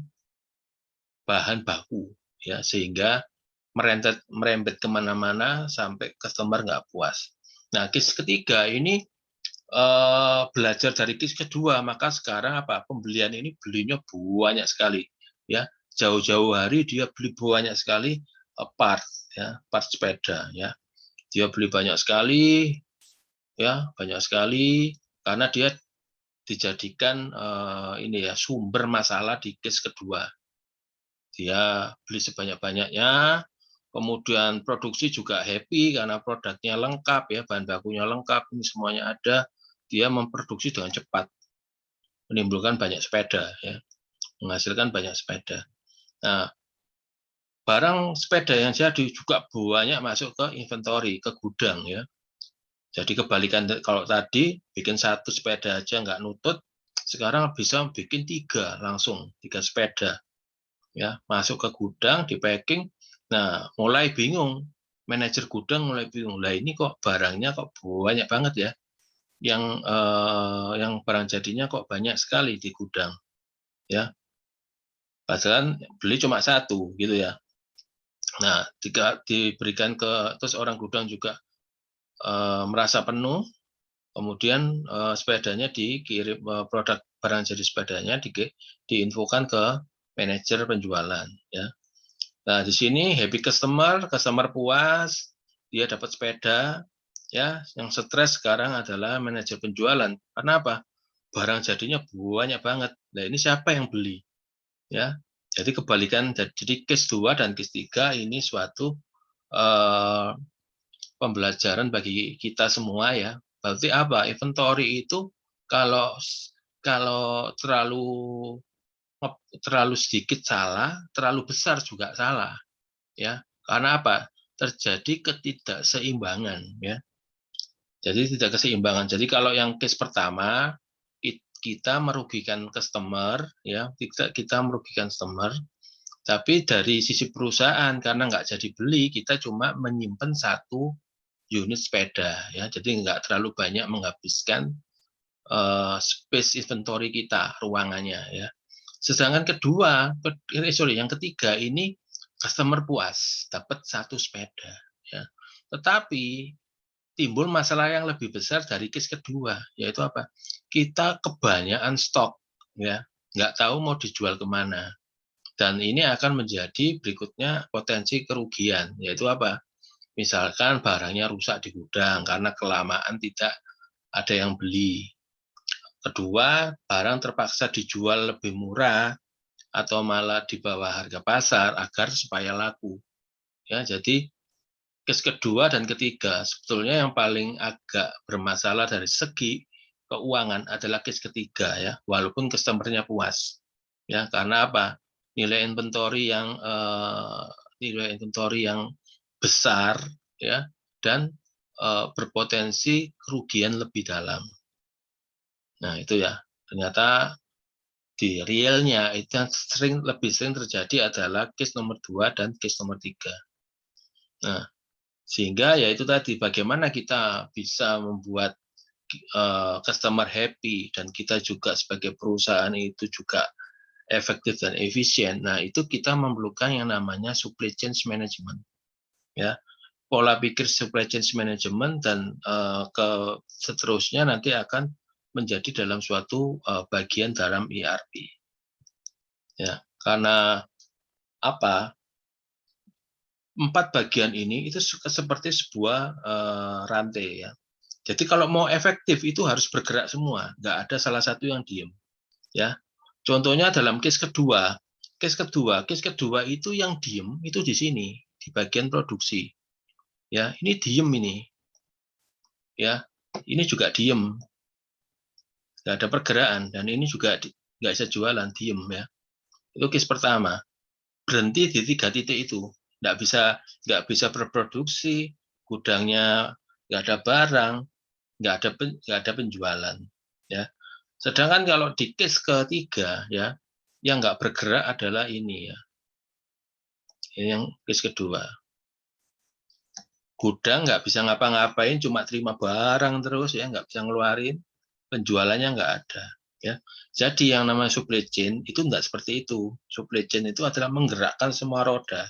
bahan baku, ya, sehingga merembet kemana-mana sampai customer nggak puas. Nah, case ketiga ini belajar dari case kedua, maka sekarang apa? Pembelian ini belinya banyak sekali, ya. Jauh-jauh hari dia beli banyak sekali part, ya, part sepeda, ya. Dia beli banyak sekali, ya, banyak sekali karena dia dijadikan ini, ya, sumber masalah di case kedua. Dia beli sebanyak-banyaknya, kemudian produksi juga happy karena produknya lengkap, ya, bahan bakunya lengkap, ini semuanya ada. Dia memproduksi dengan cepat, menimbulkan banyak sepeda, ya, menghasilkan banyak sepeda. Nah, barang sepeda yang jadi juga banyak masuk ke inventory, ke gudang, ya. Jadi kebalikan, kalau tadi bikin 1 sepeda aja nggak nutut, sekarang bisa bikin 3 langsung, 3 sepeda, ya, masuk ke gudang, di packing. Nah, mulai bingung, manajer gudang mulai bingung, lah ini kok barangnya kok banyak banget, ya, yang barang jadinya kok banyak sekali di gudang, ya. Padahal beli cuma 1, gitu, ya. Nah, jika diberikan terus orang gudang juga merasa penuh, kemudian sepedanya dikirim, produk barang jadi sepedanya diinfokan ke manajer penjualan, ya. Nah, di sini happy customer puas, dia dapat sepeda, ya. Yang stres sekarang adalah manajer penjualan. Karena apa? Barang jadinya banyak banget. Nah, ini siapa yang beli, ya? Jadi kebalikan, jadi case 2 dan case 3 ini suatu pembelajaran bagi kita semua, ya, Berarti apa? Inventory itu kalau kalau terlalu sedikit salah, terlalu besar juga salah, ya. Karena apa? Terjadi ketidakseimbangan, ya. Jadi tidak keseimbangan. Jadi kalau yang case pertama kita merugikan customer, ya, kita merugikan customer. Tapi dari sisi perusahaan karena nggak jadi beli, kita cuma menyimpan satu unit sepeda, ya. Jadi nggak terlalu banyak menghabiskan space inventory kita, ruangannya, ya. Sedangkan yang ketiga ini customer puas, dapat satu sepeda, ya. Tetapi timbul masalah yang lebih besar dari case kedua, yaitu apa? Kita kebanyakan stok, ya, nggak tahu mau dijual kemana. Dan ini akan menjadi berikutnya potensi kerugian, yaitu apa? Misalkan barangnya rusak di gudang karena kelamaan tidak ada yang beli. Kedua, barang terpaksa dijual lebih murah atau malah di bawah harga pasar agar supaya laku. Ya, jadi case kedua dan ketiga sebetulnya yang paling agak bermasalah dari segi keuangan adalah case ketiga, ya, walaupun customer-nya puas. Ya, karena apa? Nilai inventory yang besar, ya, dan berpotensi kerugian lebih dalam. Nah, itu ya. Ternyata di realnya itu yang lebih sering terjadi adalah case nomor 2 dan case nomor 3. Nah, sehingga ya itu tadi bagaimana kita bisa membuat customer happy dan kita juga sebagai perusahaan itu juga efektif dan efisien. Nah, itu kita memerlukan yang namanya supply chain management. Ya, pola pikir supply chain management dan seterusnya nanti akan menjadi dalam suatu bagian dalam ERP. Ya, karena apa? 4 bagian ini itu seperti sebuah rantai, ya. Jadi kalau mau efektif itu harus bergerak semua, nggak ada salah satu yang diem, ya. Contohnya dalam case kedua itu yang diem itu di sini di bagian produksi, ya. Ini diem ini, ya. Ini juga diem, nggak ada pergerakan dan ini juga nggak bisa jualan, diem, ya. Itu case pertama. Berhenti di 3 titik itu, nggak bisa berproduksi, gudangnya nggak ada barang, nggak ada penjualan, ya. Sedangkan kalau di case ketiga, ya, yang nggak bergerak adalah ini, ya. Ini yang case kedua. Gudang nggak bisa ngapa-ngapain, cuma terima barang terus, ya, nggak bisa ngeluarin, penjualannya nggak ada, ya. Jadi yang namanya supply chain itu nggak seperti itu. Supply chain itu adalah menggerakkan semua roda,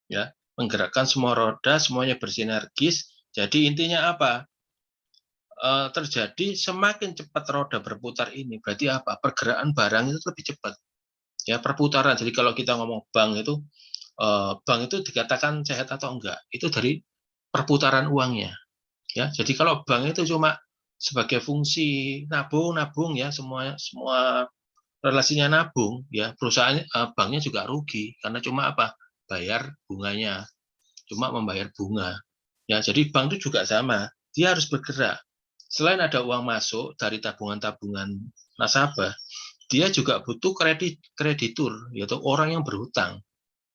ya, menggerakkan semua roda, semuanya bersinergis. Jadi intinya apa? Terjadi semakin cepat roda berputar ini, berarti apa? Pergerakan barang itu lebih cepat, ya, perputaran. Jadi kalau kita ngomong bank itu dikatakan sehat atau enggak, itu dari perputaran uangnya, ya. Jadi kalau bank itu cuma sebagai fungsi nabung, ya, semua relasinya nabung, ya, perusahaan banknya juga rugi karena cuma apa? Bayar bunganya, cuma membayar bunga. Ya, jadi bank itu juga sama, dia harus bergerak. Selain ada uang masuk dari tabungan-tabungan nasabah, dia juga butuh kreditur, yaitu orang yang berhutang.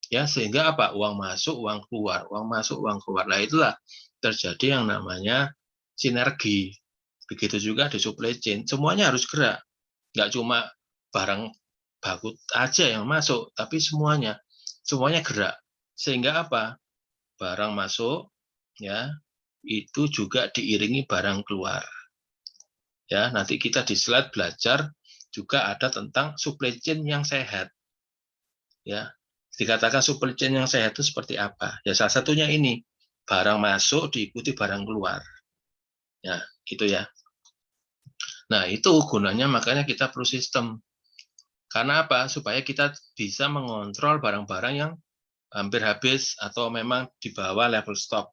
Ya, sehingga apa? Uang masuk, uang keluar, uang masuk, uang keluar. Nah, itulah terjadi yang namanya sinergi. Begitu juga di supply chain, semuanya harus gerak. Nggak cuma barang baku aja yang masuk, tapi semuanya gerak. Sehingga apa? Barang masuk, ya, itu juga diiringi barang keluar. Ya, nanti kita di slide belajar juga ada tentang supply chain yang sehat. Ya, dikatakan supply chain yang sehat itu seperti apa? Ya, salah satunya ini, barang masuk diikuti barang keluar. Ya, gitu ya. Nah, itu gunanya makanya kita perlu sistem. Karena apa? Supaya kita bisa mengontrol barang-barang yang hampir habis atau memang di bawah level stok.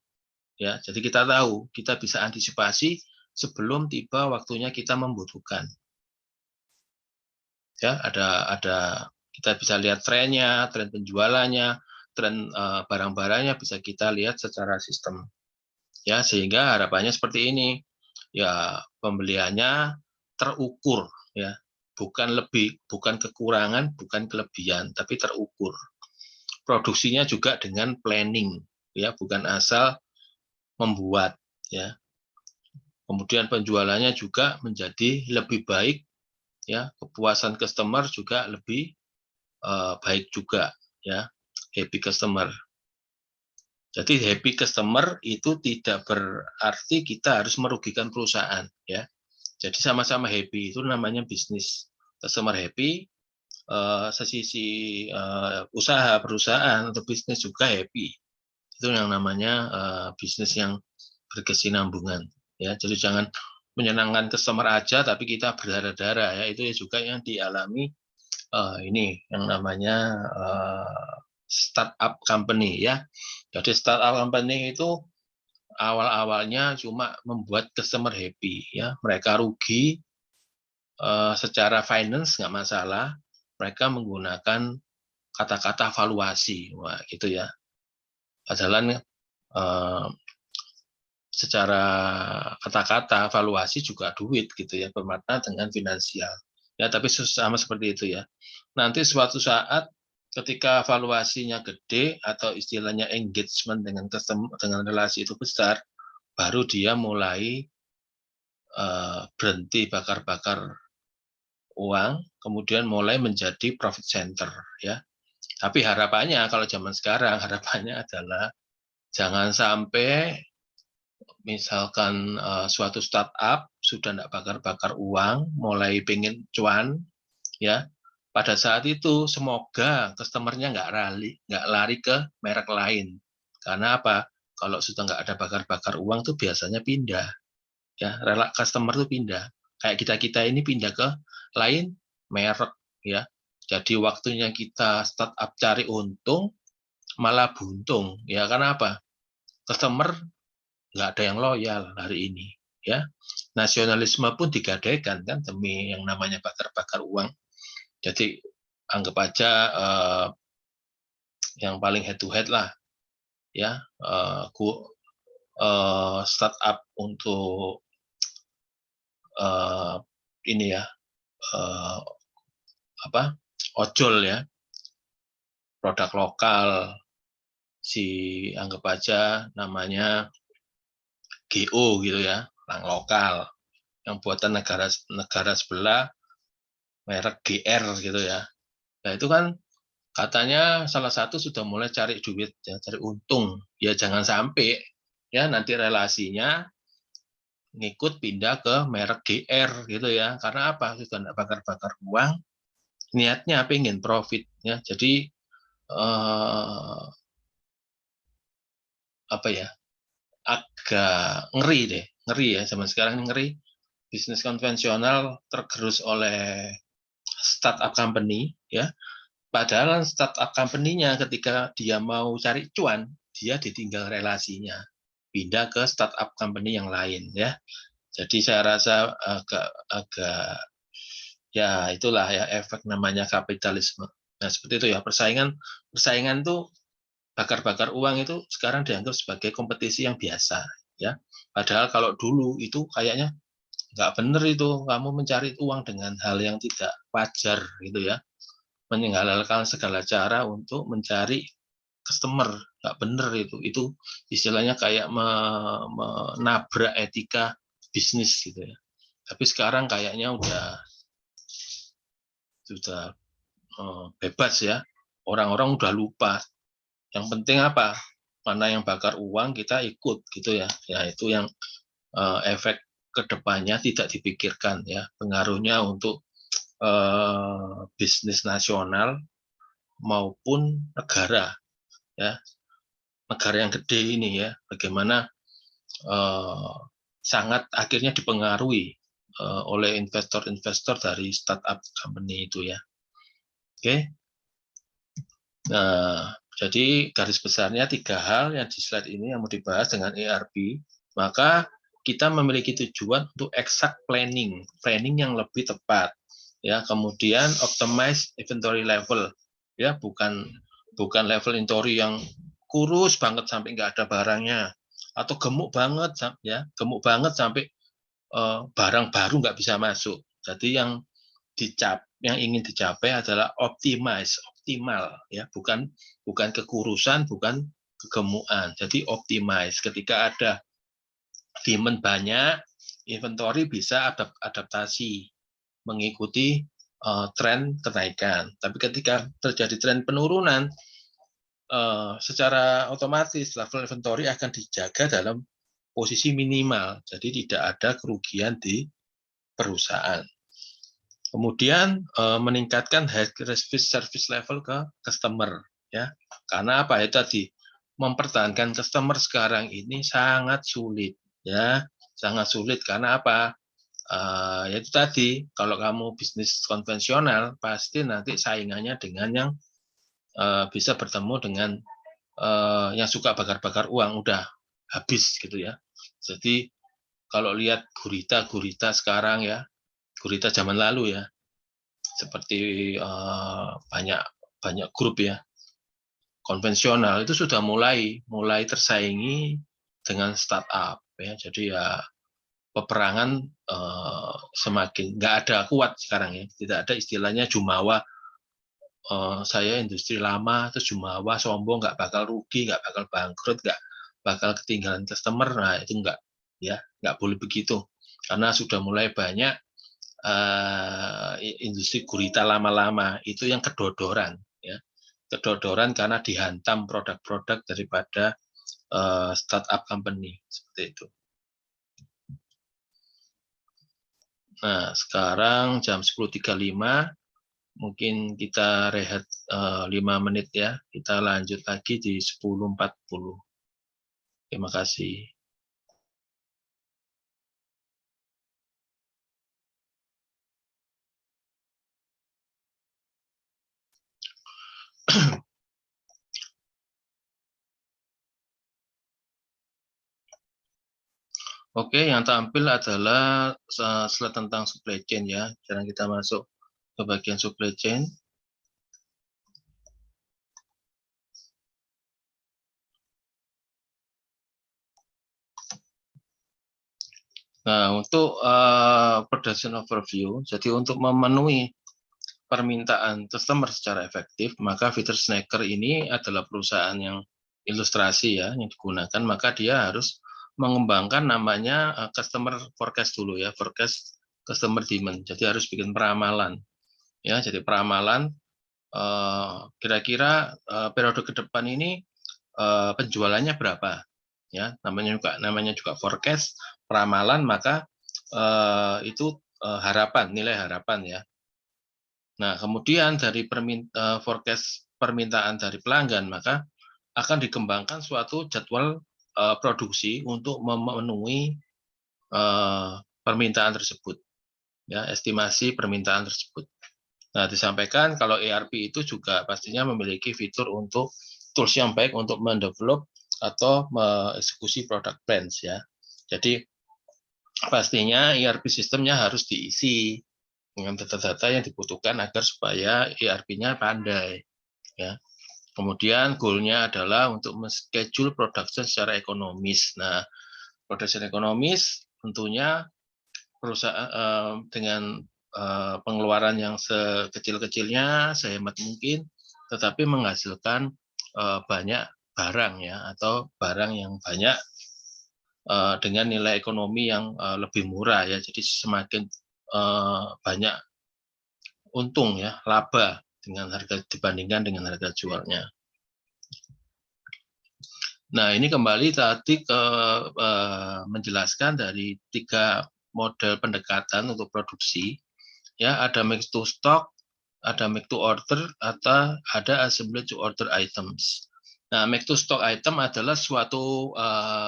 Ya, jadi kita tahu, kita bisa antisipasi sebelum tiba waktunya kita membutuhkan. Ya, ada kita bisa lihat trennya, tren penjualannya, tren barang-barangnya bisa kita lihat secara sistem. Ya, sehingga harapannya seperti ini. ya pembeliannya terukur ya, bukan kekurangan, bukan kelebihan, tapi terukur. Produksinya juga dengan planning ya, bukan asal membuat ya. Kemudian penjualannya juga menjadi lebih baik ya, kepuasan customer juga lebih baik juga ya, happy customer. Jadi happy customer itu tidak berarti kita harus merugikan perusahaan ya. Jadi sama-sama happy, itu namanya bisnis. Customer happy, sesisi usaha perusahaan atau bisnis juga happy. Itu yang namanya bisnis yang berkesinambungan ya. Jadi jangan menyenangkan customer aja tapi kita berdarah-darah ya, itu juga yang dialami ini yang namanya startup company ya. Jadi startup company itu awal-awalnya cuma membuat customer happy ya, mereka rugi secara finance nggak masalah, mereka menggunakan kata-kata valuasi, wah gitu ya. Padahal secara kata-kata valuasi juga duit gitu ya, bermakna dengan finansial ya, tapi sama seperti itu ya. Nanti suatu saat ketika valuasinya gede atau istilahnya engagement dengan dengan relasi itu besar, baru dia mulai berhenti bakar-bakar uang, kemudian mulai menjadi profit center ya. Tapi harapannya kalau zaman sekarang, harapannya adalah jangan sampai misalkan suatu startup sudah tidak bakar-bakar uang, mulai pengen cuan, ya. Pada saat itu semoga customer-nya nggak lari ke merek lain. Karena apa? Kalau sudah nggak ada bakar-bakar uang tuh biasanya pindah, ya. Rela customer tuh pindah. Kayak kita ini pindah ke lain merek, ya. Jadi waktunya kita startup cari untung, malah buntung, ya. Karena apa? Customer nggak ada yang loyal hari ini ya, nasionalisme pun digadaikan kan demi yang namanya bakar-bakar uang. Jadi anggap aja yang paling head to head lah ya, startup untuk ini ya, apa, ojol ya, produk lokal, si anggap aja namanya GO gitu ya, orang lokal yang buatan negara sebelah, merek GR gitu ya. Nah itu kan katanya salah satu sudah mulai cari duit, ya, cari untung. Ya jangan sampai ya nanti relasinya ngikut pindah ke merek GR gitu ya. Karena apa? Sudah tidak bakar-bakar uang, niatnya pengen profit ya. Jadi apa ya? Agak ngeri deh, ngeri ya zaman sekarang ngeri. Bisnis konvensional tergerus oleh startup company ya. Padahal startup company-nya ketika dia mau cari cuan, dia ditinggal relasinya, pindah ke startup company yang lain ya. Jadi saya rasa agak ya itulah ya efek namanya kapitalisme. Nah seperti itu ya, persaingan tuh bakar-bakar uang itu sekarang dianggap sebagai kompetisi yang biasa ya. Padahal kalau dulu itu kayaknya nggak benar itu, kamu mencari uang dengan hal yang tidak wajar gitu ya, meninggalkan segala cara untuk mencari customer, nggak bener itu istilahnya kayak menabrak etika bisnis gitu ya. Tapi sekarang kayaknya sudah bebas ya, orang-orang udah lupa, yang penting apa, mana yang bakar uang kita ikut gitu ya. Ya itu yang efek kedepannya tidak dipikirkan ya, pengaruhnya untuk bisnis nasional maupun negara ya, negara yang gede ini ya, bagaimana sangat akhirnya dipengaruhi oleh investor-investor dari startup company itu ya. Oke, nah jadi garis besarnya 3 hal yang di slide ini yang mau dibahas dengan ERP. Maka kita memiliki tujuan untuk exact planning yang lebih tepat ya. Kemudian optimize inventory level ya, bukan level inventory yang kurus banget sampai nggak ada barangnya, atau gemuk banget ya, gemuk banget sampai barang baru nggak bisa masuk. Jadi yang ingin dicapai adalah optimal ya, bukan kekurusan, bukan kegemukan. Jadi optimize. Ketika ada demand banyak, inventory bisa adaptasi mengikuti tren kenaikan. Tapi ketika terjadi tren penurunan, secara otomatis level inventory akan dijaga dalam posisi minimal. Jadi tidak ada kerugian di perusahaan. Kemudian meningkatkan high service level ke customer ya. Karena apa? Itu tadi mempertahankan customer sekarang ini sangat sulit ya. Sangat sulit karena apa? Yaitu tadi, kalau kamu bisnis konvensional pasti nanti saingannya dengan yang bisa bertemu dengan yang suka bakar-bakar uang, udah habis gitu ya. Jadi kalau lihat gurita sekarang ya, gurita zaman lalu ya, seperti banyak grup ya konvensional itu sudah mulai tersaingi dengan startup ya. Jadi ya peperangan semakin nggak ada kuat sekarang ya. Tidak ada istilahnya jumawa, saya industri lama terus jumawa sombong nggak bakal rugi, nggak bakal bangkrut, nggak bakal ketinggalan customer. Nah itu nggak boleh begitu karena sudah mulai banyak industri gurita lama-lama itu yang kedodoran ya, kedodoran karena dihantam produk-produk daripada startup company seperti itu. Nah sekarang jam 10.35, mungkin kita rehat 5 menit ya, kita lanjut lagi di 10.40. Terima kasih. Oke, yang tampil adalah slide tentang supply chain ya. Sekarang kita masuk ke bagian supply chain. Nah, untuk production overview, jadi untuk memenuhi permintaan customer secara efektif, maka Fitter Snacker ini adalah perusahaan yang ilustrasi ya, yang digunakan, maka dia harus mengembangkan namanya customer forecast dulu ya, forecast customer demand. Jadi harus bikin peramalan ya, jadi peramalan kira-kira periode ke depan ini penjualannya berapa ya, namanya juga forecast peramalan, maka itu nilai harapan ya. Nah kemudian dari forecast permintaan dari pelanggan, maka akan dikembangkan suatu jadwal produksi untuk memenuhi permintaan tersebut ya, estimasi permintaan tersebut. Nah, disampaikan kalau ERP itu juga pastinya memiliki fitur untuk tools yang baik untuk mendevelop atau mengeksekusi product plans ya. Jadi pastinya ERP sistemnya harus diisi dengan data-data yang dibutuhkan agar supaya ERP-nya pandai ya. Kemudian goal-nya adalah untuk men-schedule production secara ekonomis. Nah, production ekonomis tentunya perusahaan dengan pengeluaran yang sekecil-kecilnya, sehemat mungkin, tetapi menghasilkan banyak barang ya, atau barang yang banyak dengan nilai ekonomi yang lebih murah ya. Jadi semakin banyak untung ya, laba dengan harga dibandingkan dengan harga jualnya. Nah ini kembali tadi ke menjelaskan dari 3 model pendekatan untuk produksi. Ya, ada make to stock, ada make to order, atau ada assembly to order items. Nah, make to stock item adalah suatu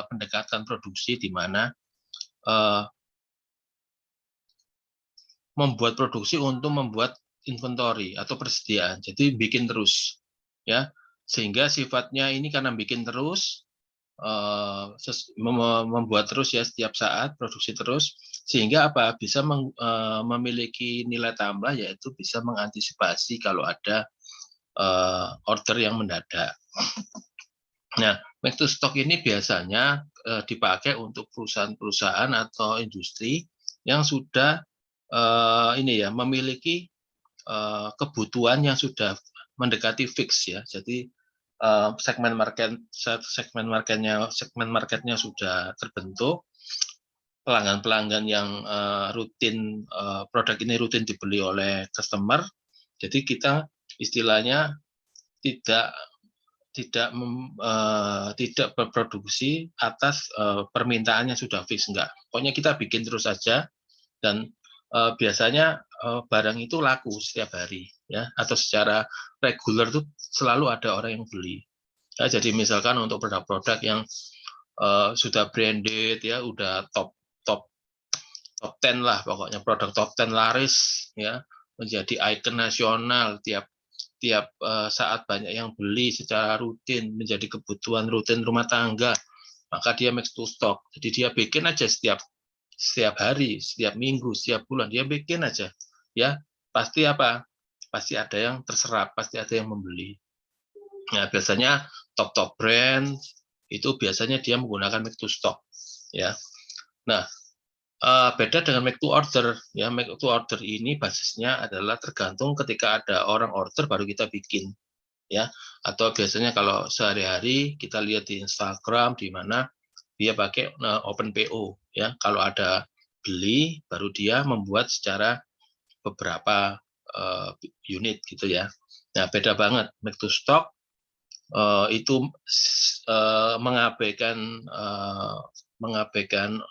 pendekatan produksi di mana membuat produksi untuk membuat inventory atau persediaan. Jadi bikin terus, ya, sehingga sifatnya ini karena bikin terus, membuat terus ya setiap saat, produksi terus, sehingga apa bisa memiliki nilai tambah, yaitu bisa mengantisipasi kalau ada order yang mendadak. Nah, make to stock ini biasanya dipakai untuk perusahaan-perusahaan atau industri yang sudah ini ya memiliki kebutuhan yang sudah mendekati fix ya. Jadi segmen marketnya sudah terbentuk, pelanggan-pelanggan yang rutin produk ini rutin dibeli oleh customer. Jadi kita istilahnya tidak berproduksi atas permintaannya sudah fix, enggak. Pokoknya kita bikin terus saja, dan biasanya barang itu laku setiap hari ya, atau secara reguler tuh selalu ada orang yang beli. Ya, jadi misalkan untuk produk-produk yang sudah branded ya, udah top 10 lah, pokoknya produk top 10 laris ya, menjadi ikon nasional, tiap saat banyak yang beli secara rutin, menjadi kebutuhan rutin rumah tangga, maka dia make to stock. Jadi dia bikin aja setiap hari, setiap minggu, setiap bulan, dia bikin aja ya, pasti apa, pasti ada yang terserap, pasti ada yang membeli. Nah, biasanya top brand itu biasanya dia menggunakan make to stock ya. Nah, beda dengan make to order ya. Make to order ini basisnya adalah tergantung ketika ada orang order baru kita bikin ya, atau biasanya kalau sehari-hari kita lihat di Instagram di mana dia pakai open PO ya, kalau ada beli baru dia membuat secara beberapa unit gitu ya. Nah, beda banget make to stock itu mengabaikan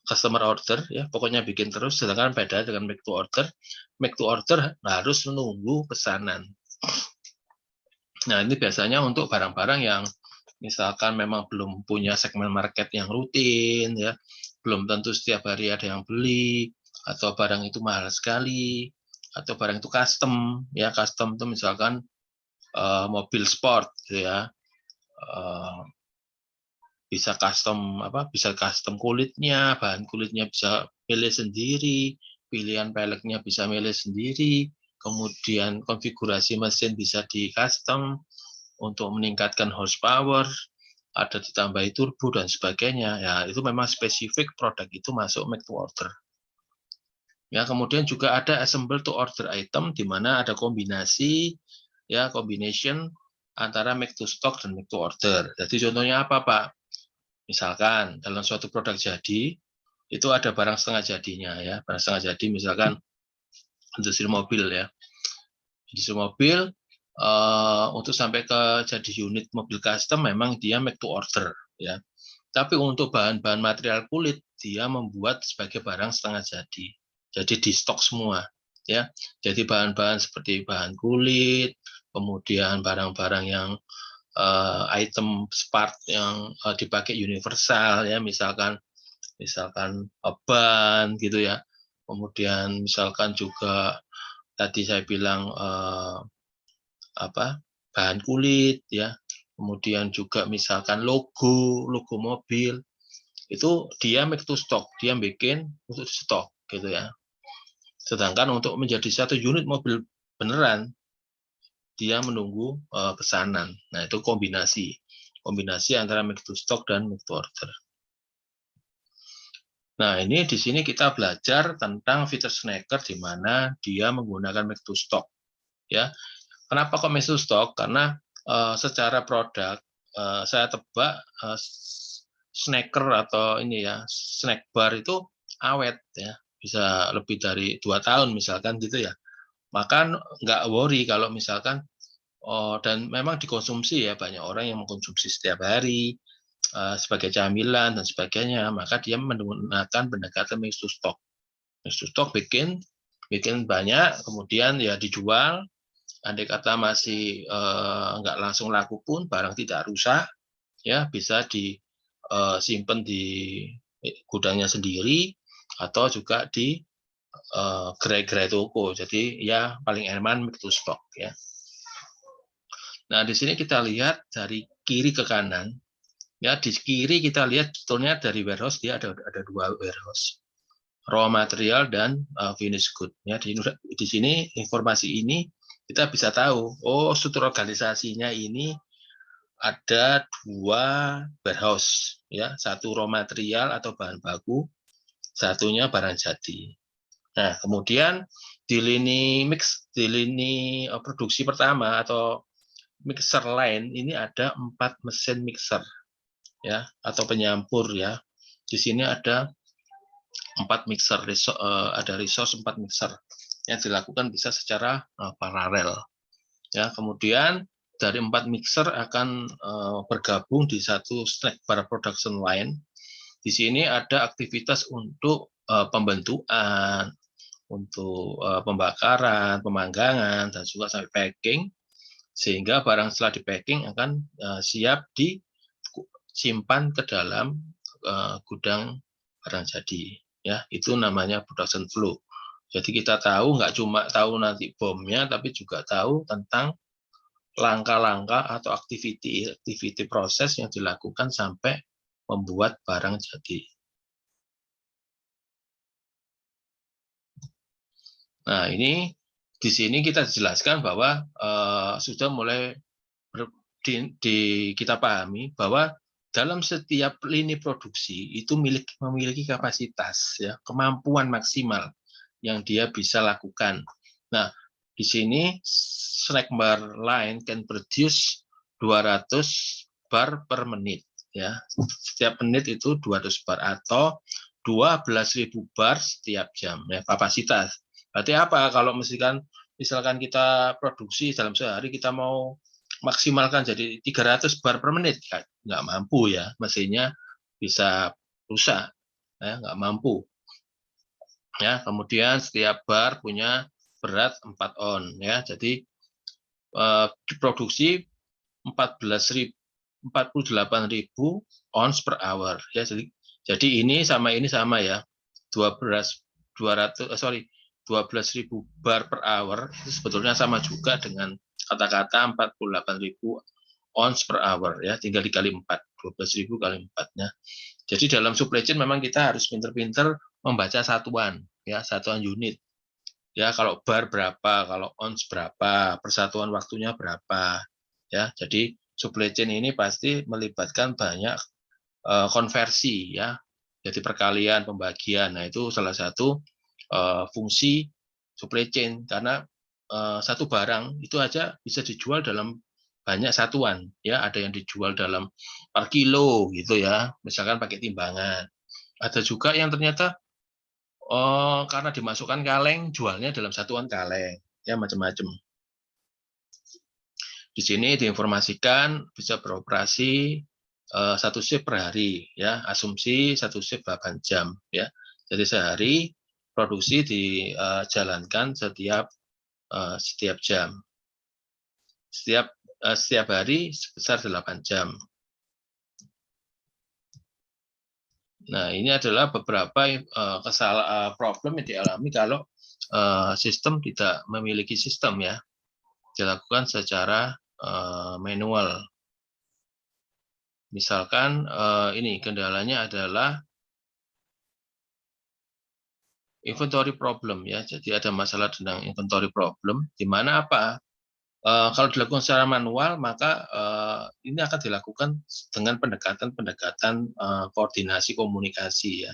customer order ya, pokoknya bikin terus. Sedangkan beda dengan make to order harus menunggu pesanan. Nah, ini biasanya untuk barang-barang yang misalkan memang belum punya segmen market yang rutin ya, belum tentu setiap hari ada yang beli, atau barang itu mahal sekali, atau barang itu custom ya. Custom itu misalkan mobil sport gitu ya, bisa custom kulitnya, bahan kulitnya bisa pilih sendiri, pilihan peleknya bisa milih sendiri, kemudian konfigurasi mesin bisa di custom untuk meningkatkan horsepower, ada ditambahi turbo dan sebagainya. Ya, itu memang spesifik produk itu masuk make to order. Ya, kemudian juga ada assemble to order item di mana ada kombinasi ya, combination antara make to stock dan make to order. Jadi contohnya apa, Pak? Misalkan dalam suatu produk jadi itu ada barang setengah jadinya ya, barang setengah jadi misalkan industri mobil ya. Industri mobil untuk sampai ke jadi unit mobil custom memang dia make to order ya. Tapi untuk bahan-bahan material kulit dia membuat sebagai barang setengah jadi. Jadi di stok semua ya. Jadi bahan-bahan seperti bahan kulit, kemudian barang-barang yang item part yang dipakai universal ya, misalkan ban gitu ya. Kemudian misalkan juga tadi saya bilang bahan kulit ya. Kemudian juga misalkan logo mobil itu dia make to stock, dia bikin untuk stok gitu ya. Sedangkan untuk menjadi satu unit mobil beneran dia menunggu pesanan. Nah, itu kombinasi antara make to stock dan make to order. Nah, ini di sini kita belajar tentang fitur snacker di mana dia menggunakan make to stock ya. Kenapa kok make to stock? Karena secara produk saya tebak snacker atau ini ya, snack bar itu awet ya, bisa lebih dari 2 tahun misalkan gitu ya. Maka nggak worry kalau misalkan dan memang dikonsumsi ya, banyak orang yang mengkonsumsi setiap hari sebagai camilan dan sebagainya, maka dia menggunakan pendekatan mix to stock. Mix to stock bikin banyak, kemudian ya dijual. Andai kata masih nggak langsung laku pun, barang tidak rusak, ya bisa disimpan di gudangnya sendiri atau juga di gerai-gerai toko. Jadi ya paling aman mix to stock ya. Nah, di sini kita lihat dari kiri ke kanan. Ya, di kiri kita lihat sebetulnya dari warehouse dia ada 2 warehouse. Raw material dan finished good. Ya, di sini informasi ini kita bisa tahu, oh struktur organisasinya ini ada 2 warehouse, ya, satu raw material atau bahan baku, satunya barang jadi. Nah, kemudian di lini produksi pertama atau mixer line ini ada 4 mesin mixer, ya, atau penyampur, ya. Di sini ada 4 mixer, ada resource 4 mixer yang dilakukan bisa secara paralel. Ya, kemudian dari 4 mixer akan bergabung di satu snack bar production line. Di sini ada aktivitas untuk pembentukan, untuk pembakaran, pemanggangan, dan juga sampai packing, sehingga barang setelah di packing akan siap disimpan ke dalam gudang barang jadi. Ya, itu namanya production flow. Jadi kita tahu, nggak cuma tahu nanti bomnya, tapi juga tahu tentang langkah-langkah atau aktiviti proses yang dilakukan sampai membuat barang jadi. Nah, ini di sini kita jelaskan bahwa sudah mulai kita pahami bahwa dalam setiap lini produksi itu memiliki kapasitas, ya, kemampuan maksimal yang dia bisa lakukan. Nah, di sini snack bar line can produce 200 bar per menit, ya. Setiap menit itu 200 bar atau 12.000 bar setiap jam, ya, kapasitas. Berarti apa kalau misalkan kita produksi dalam sehari kita mau maksimalkan jadi 300 bar per menit, nggak mampu, ya, mesinnya bisa rusak, ya, nggak mampu. Ya, kemudian setiap bar punya berat 4 on, ya, jadi diproduksi 48.000 ons per hour, ya, jadi ini sama, ya, 12.000 bar per hour itu sebetulnya sama juga dengan kata-kata 48.000 ons per hour, ya, tinggal dikali 4, 12.000 kali 4-nya. Jadi dalam supply chain memang kita harus pinter-pinter membaca satuan, ya, satuan unit. Ya, kalau bar berapa, kalau ons berapa, persatuan waktunya berapa, ya. Jadi supply chain ini pasti melibatkan banyak konversi, ya. Jadi perkalian, pembagian. Nah, itu salah satu fungsi supply chain, karena satu barang itu aja bisa dijual dalam banyak satuan, ya. Ada yang dijual dalam per kilo gitu, ya, misalkan pakai timbangan. Ada juga yang ternyata karena dimasukkan kaleng, jualnya dalam satuan kaleng, ya, macam-macam. Di sini diinformasikan bisa beroperasi 1 shift per hari, ya, asumsi 1 shift 8 jam, ya. Jadi sehari produksi dijalankan setiap jam. Setiap hari sebesar 8 jam. Nah, ini adalah beberapa problem yang dialami kalau sistem tidak memiliki sistem, ya, dilakukan secara manual. Misalkan ini kendalanya adalah inventory problem, ya. Jadi ada masalah tentang inventory problem, di mana apa? Kalau dilakukan secara manual, maka ini akan dilakukan dengan pendekatan koordinasi komunikasi, ya.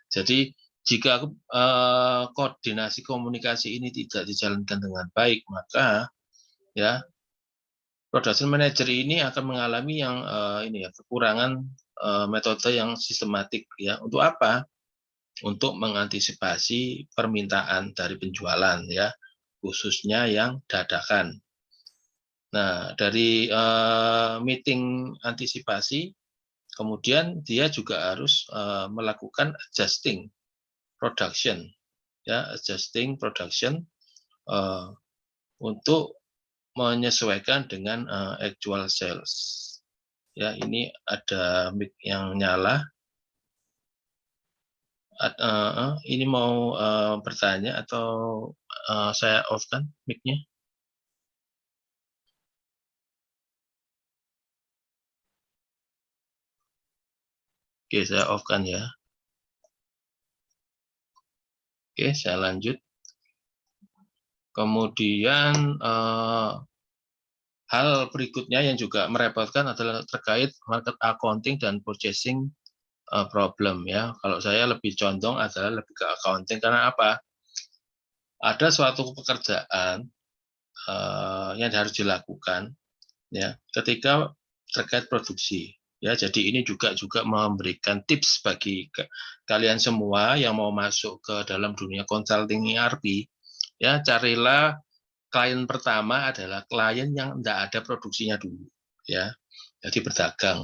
Jadi jika koordinasi komunikasi ini tidak dijalankan dengan baik, maka, ya, production manager ini akan mengalami yang kekurangan metode yang sistematik, ya. Untuk apa? Untuk mengantisipasi permintaan dari penjualan, ya, khususnya yang dadakan. Nah, dari meeting antisipasi, kemudian dia juga harus melakukan adjusting production, ya, adjusting production untuk menyesuaikan dengan actual sales. Ya, ini ada mic yang nyala. Ini mau bertanya atau saya off-kan mic-nya? Oke, saya off-kan, ya. Oke, saya lanjut. Kemudian Hal berikutnya yang juga merepotkan adalah terkait market accounting dan purchasing problem ya. Kalau saya lebih condong adalah lebih ke accounting karena apa? Ada suatu pekerjaan yang harus dilakukan ya ketika terkait produksi ya. Jadi ini juga memberikan tips bagi kalian semua yang mau masuk ke dalam dunia consulting ERP ya. Carilah klien pertama adalah klien yang tidak ada produksinya dulu ya, jadi berdagang.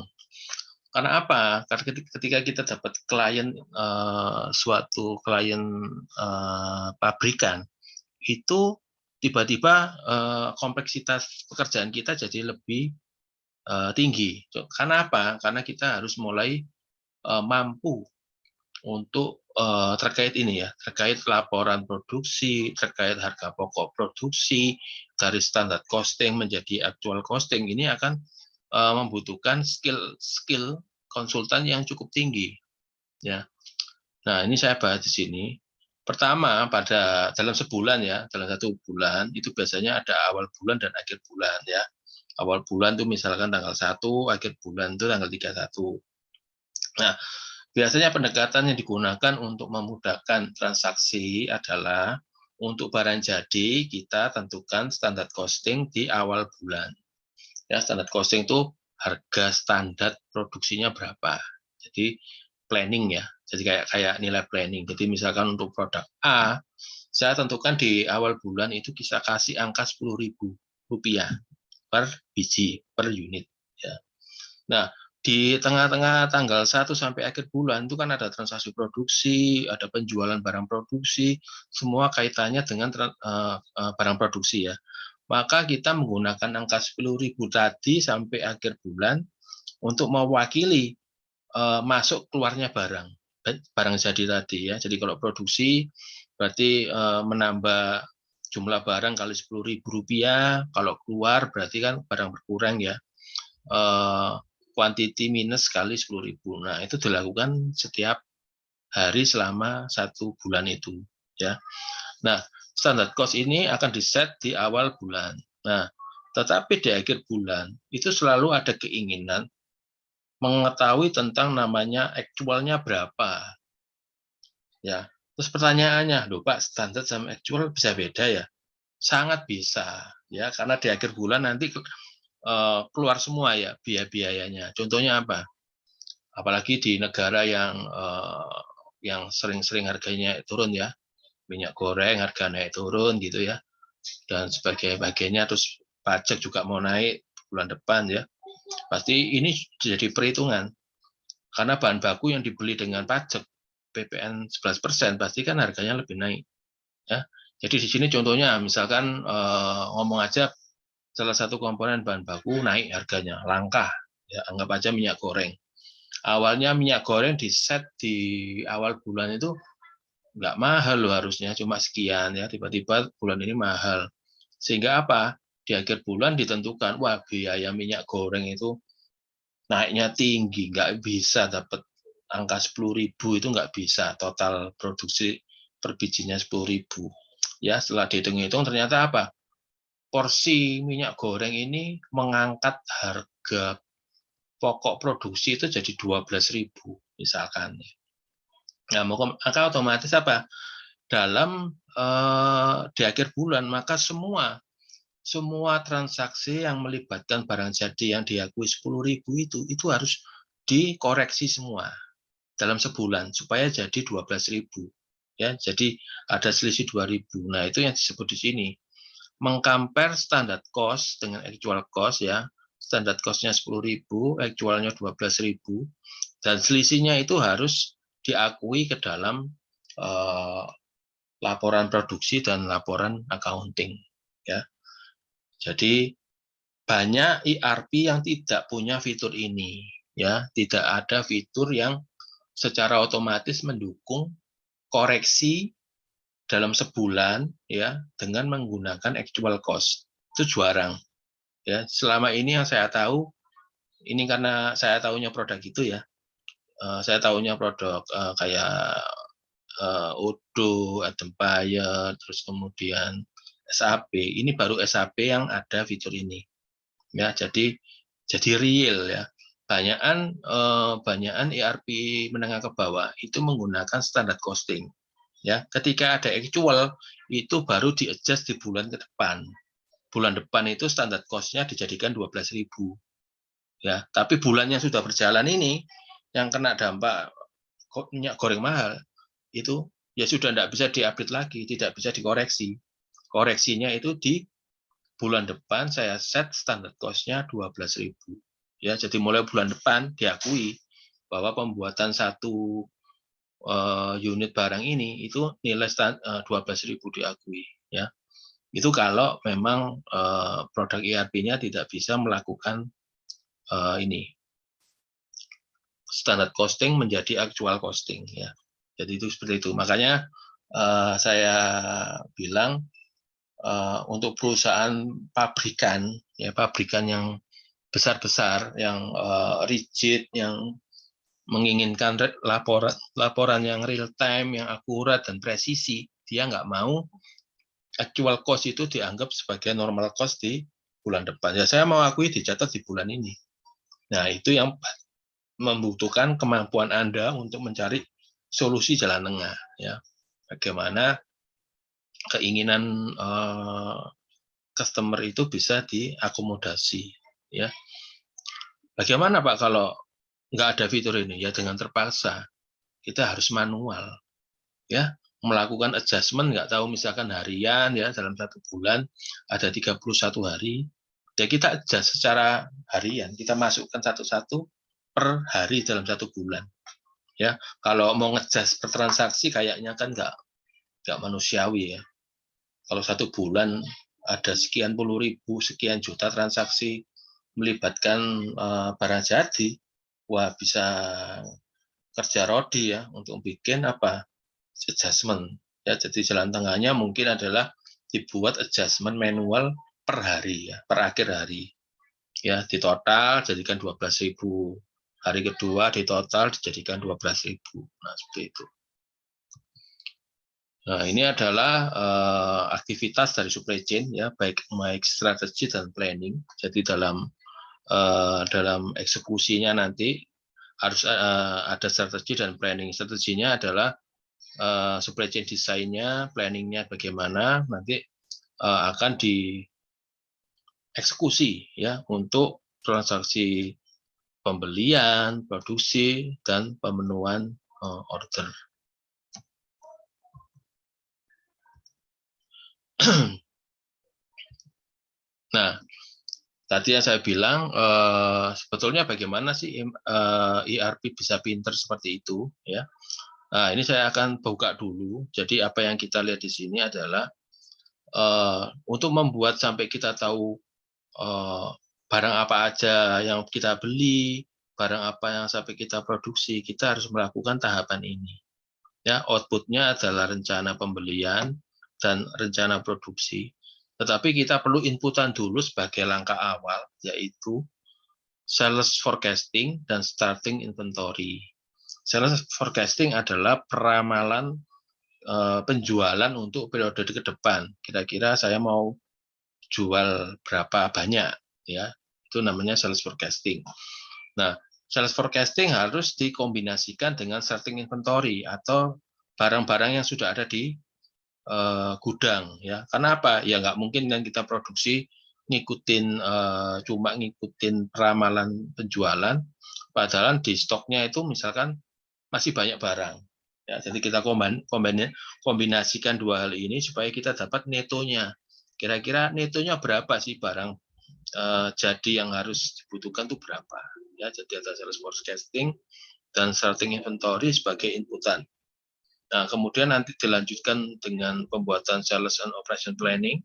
Karena apa? Karena ketika kita dapat klien suatu klien pabrikan itu tiba-tiba kompleksitas pekerjaan kita jadi lebih tinggi. Karena apa? Karena kita harus mulai mampu untuk terkait ini ya, terkait laporan produksi, terkait harga pokok produksi, dari standar costing menjadi actual costing, ini akan membutuhkan skill konsultan yang cukup tinggi ya. Nah, ini saya bahas di sini. Pertama, dalam sebulan ya, dalam 1 bulan itu biasanya ada awal bulan dan akhir bulan ya. Awal bulan itu misalkan tanggal 1, akhir bulan itu tanggal 31. Nah, biasanya pendekatan yang digunakan untuk memudahkan transaksi adalah untuk barang jadi kita tentukan standar costing di awal bulan. Ya, standar costing itu harga standar produksinya berapa. Jadi planning ya. Jadi kayak nilai planning. Jadi misalkan untuk produk A, saya tentukan di awal bulan itu bisa kasih angka Rp10.000 per biji, per unit ya. Nah, di tengah-tengah tanggal 1 sampai akhir bulan itu kan ada transaksi produksi, ada penjualan barang produksi, semua kaitannya dengan barang produksi ya. Maka kita menggunakan angka 10.000 tadi sampai akhir bulan untuk mewakili masuk keluarnya barang jadi tadi ya. Jadi kalau produksi berarti menambah jumlah barang kali Rp10.000, kalau keluar berarti kan barang berkurang ya. Quantity minus kali 10.000. Nah, itu dilakukan setiap hari selama 1 bulan itu ya. Nah, standar cost ini akan diset di awal bulan. Nah, tetapi di akhir bulan itu selalu ada keinginan mengetahui tentang namanya aktualnya berapa. Ya. Terus pertanyaannya, loh Pak, standar sama aktual bisa beda ya? Sangat bisa ya, karena di akhir bulan nanti keluar semua ya biaya-biayanya. Contohnya apa? Apalagi di negara yang sering-sering harganya turun ya, minyak goreng harga naik turun gitu ya, dan sebagainya, terus pajak juga mau naik bulan depan ya, pasti ini jadi perhitungan karena bahan baku yang dibeli dengan pajak PPN 11% pasti kan harganya lebih naik ya. Jadi di sini contohnya misalkan ngomong aja salah satu komponen bahan baku naik harganya, langka ya, anggap aja minyak goreng. Awalnya minyak goreng di set di awal bulan itu nggak mahal loh, harusnya cuma sekian ya, tiba-tiba bulan ini mahal. Sehingga apa? Di akhir bulan ditentukan, wah biaya minyak goreng itu naiknya tinggi, nggak bisa dapat angka 10.000 itu nggak bisa, total produksi per bijinya 10.000. Ya, setelah dihitung-hitung ternyata apa? Porsi minyak goreng ini mengangkat harga pokok produksi itu jadi 12.000 misalkan. Nah, maka otomatis apa? Dalam di akhir bulan maka semua transaksi yang melibatkan barang jadi yang diakui 10.000 itu harus dikoreksi semua dalam sebulan supaya jadi 12.000 ya. Jadi ada selisih 2.000. Nah, itu yang disebut di sini mengcompare standard cost dengan actual cost ya. Standard cost-nya 10.000, actualnya 12.000, dan selisihnya itu harus diakui ke dalam laporan produksi dan laporan accounting ya. Jadi banyak ERP yang tidak punya fitur ini ya, tidak ada fitur yang secara otomatis mendukung koreksi dalam sebulan ya dengan menggunakan actual cost. Itu jarang ya. Selama ini yang saya tahu, ini karena saya tahunya produk itu ya, saya tahunya produk kayak Odoo, Empire, terus kemudian SAP. Ini baru SAP yang ada fitur ini. ya. Jadi real ya. Banyakan ERP menengah ke bawah itu menggunakan standar costing ya. Ketika ada actual itu baru di-adjust di bulan ke depan. Bulan depan itu standar cost-nya dijadikan 12.000 ya. Tapi bulan yang sudah berjalan ini yang kena dampak minyak goreng mahal itu ya sudah tidak bisa diupdate lagi, tidak bisa dikoreksi. Koreksinya itu di bulan depan saya set standar cost-nya 12.000. Ya, jadi mulai bulan depan diakui bahwa pembuatan satu unit barang ini itu nilai 12.000 diakui. Ya, itu kalau memang produk ERP-nya tidak bisa melakukan ini standar costing menjadi actual costing. Ya, jadi itu seperti itu. Makanya saya bilang untuk perusahaan pabrikan, ya pabrikan yang besar-besar, yang rigid, yang menginginkan laporan yang real time, yang akurat dan presisi, dia nggak mau actual cost itu dianggap sebagai normal cost di bulan depan. Ya saya mau akui dicatat di bulan ini. Nah itu yang membutuhkan kemampuan Anda untuk mencari solusi jalan tengah. Ya, bagaimana keinginan customer itu bisa diakomodasi. Ya, bagaimana Pak kalau nggak ada fitur ini? Ya dengan terpaksa kita harus manual, ya melakukan adjustment, nggak tahu misalkan harian ya dalam satu bulan ada 31 hari, ya kita adjust secara harian, kita masukkan satu-satu per hari dalam satu bulan. Ya kalau mau ngejust per transaksi kayaknya kan nggak manusiawi ya. Kalau satu bulan ada sekian puluh ribu, sekian juta transaksi melibatkan barang jadi, wah bisa kerja rodi ya untuk bikin apa adjustment ya. Jadi jalan tengahnya mungkin adalah dibuat adjustment manual per hari ya, per akhir hari ya, di total jadikan 12.000, hari kedua di total dijadikan 12.000. Nah seperti itu. Nah ini adalah aktivitas dari supply chain ya, baik strategi dan planning. Jadi dalam eksekusinya nanti harus ada strategi dan planning. Strateginya adalah supply chain desainnya, planningnya bagaimana, nanti akan dieksekusi ya untuk transaksi pembelian, produksi, dan pemenuhan order. Nah, tadi yang saya bilang sebetulnya bagaimana sih ERP bisa pinter seperti itu ya. Nah, ini saya akan buka dulu. Jadi apa yang kita lihat di sini adalah untuk membuat sampai kita tahu barang apa aja yang kita beli, barang apa yang sampai kita produksi, kita harus melakukan tahapan ini. Ya, outputnya adalah rencana pembelian dan rencana produksi. Tetapi kita perlu inputan dulu sebagai langkah awal, yaitu sales forecasting dan starting inventory. Sales forecasting adalah peramalan penjualan untuk periode ke depan. Kira-kira saya mau jual berapa banyak, ya itu namanya sales forecasting. Nah, sales forecasting harus dikombinasikan dengan starting inventory atau barang-barang yang sudah ada di gudang, ya. Karena apa? Ya nggak mungkin kan kita produksi cuma ngikutin peramalan penjualan, padahal di stoknya itu misalkan masih banyak barang. Ya, jadi kita kombinasikan dua hal ini supaya kita dapat netonya. Kira-kira netonya berapa sih barang jadi yang harus dibutuhkan itu berapa? Ya, jadi ada sales forecasting dan starting inventory sebagai inputan. Nah, kemudian nanti dilanjutkan dengan pembuatan sales and operation planning,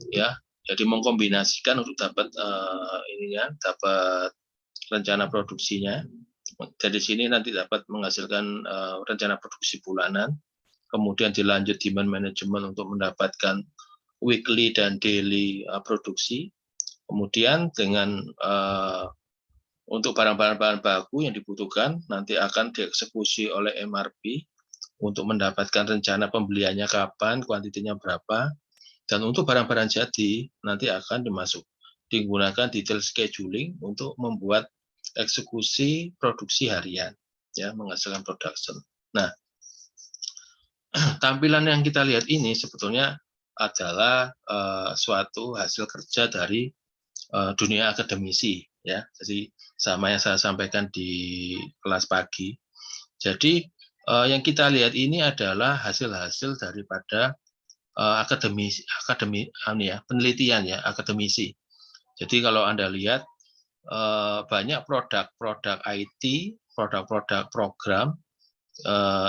ya. Jadi mengkombinasikan untuk dapat dapat rencana produksinya. Dari sini nanti dapat menghasilkan rencana produksi bulanan. Kemudian dilanjut demand management untuk mendapatkan weekly dan daily produksi. Kemudian dengan untuk barang-barang baku yang dibutuhkan nanti akan dieksekusi oleh MRP untuk mendapatkan rencana pembeliannya kapan, kuantitinya berapa, dan untuk barang-barang jadi nanti akan digunakan detail scheduling untuk membuat eksekusi produksi harian, ya, menghasilkan production. Nah, tampilan yang kita lihat ini sebetulnya adalah suatu hasil kerja dari dunia akademisi, ya. Jadi sama yang saya sampaikan di kelas pagi. Jadi yang kita lihat ini adalah hasil-hasil daripada penelitian, ya, akademisi. Jadi kalau Anda lihat banyak produk-produk IT, produk-produk program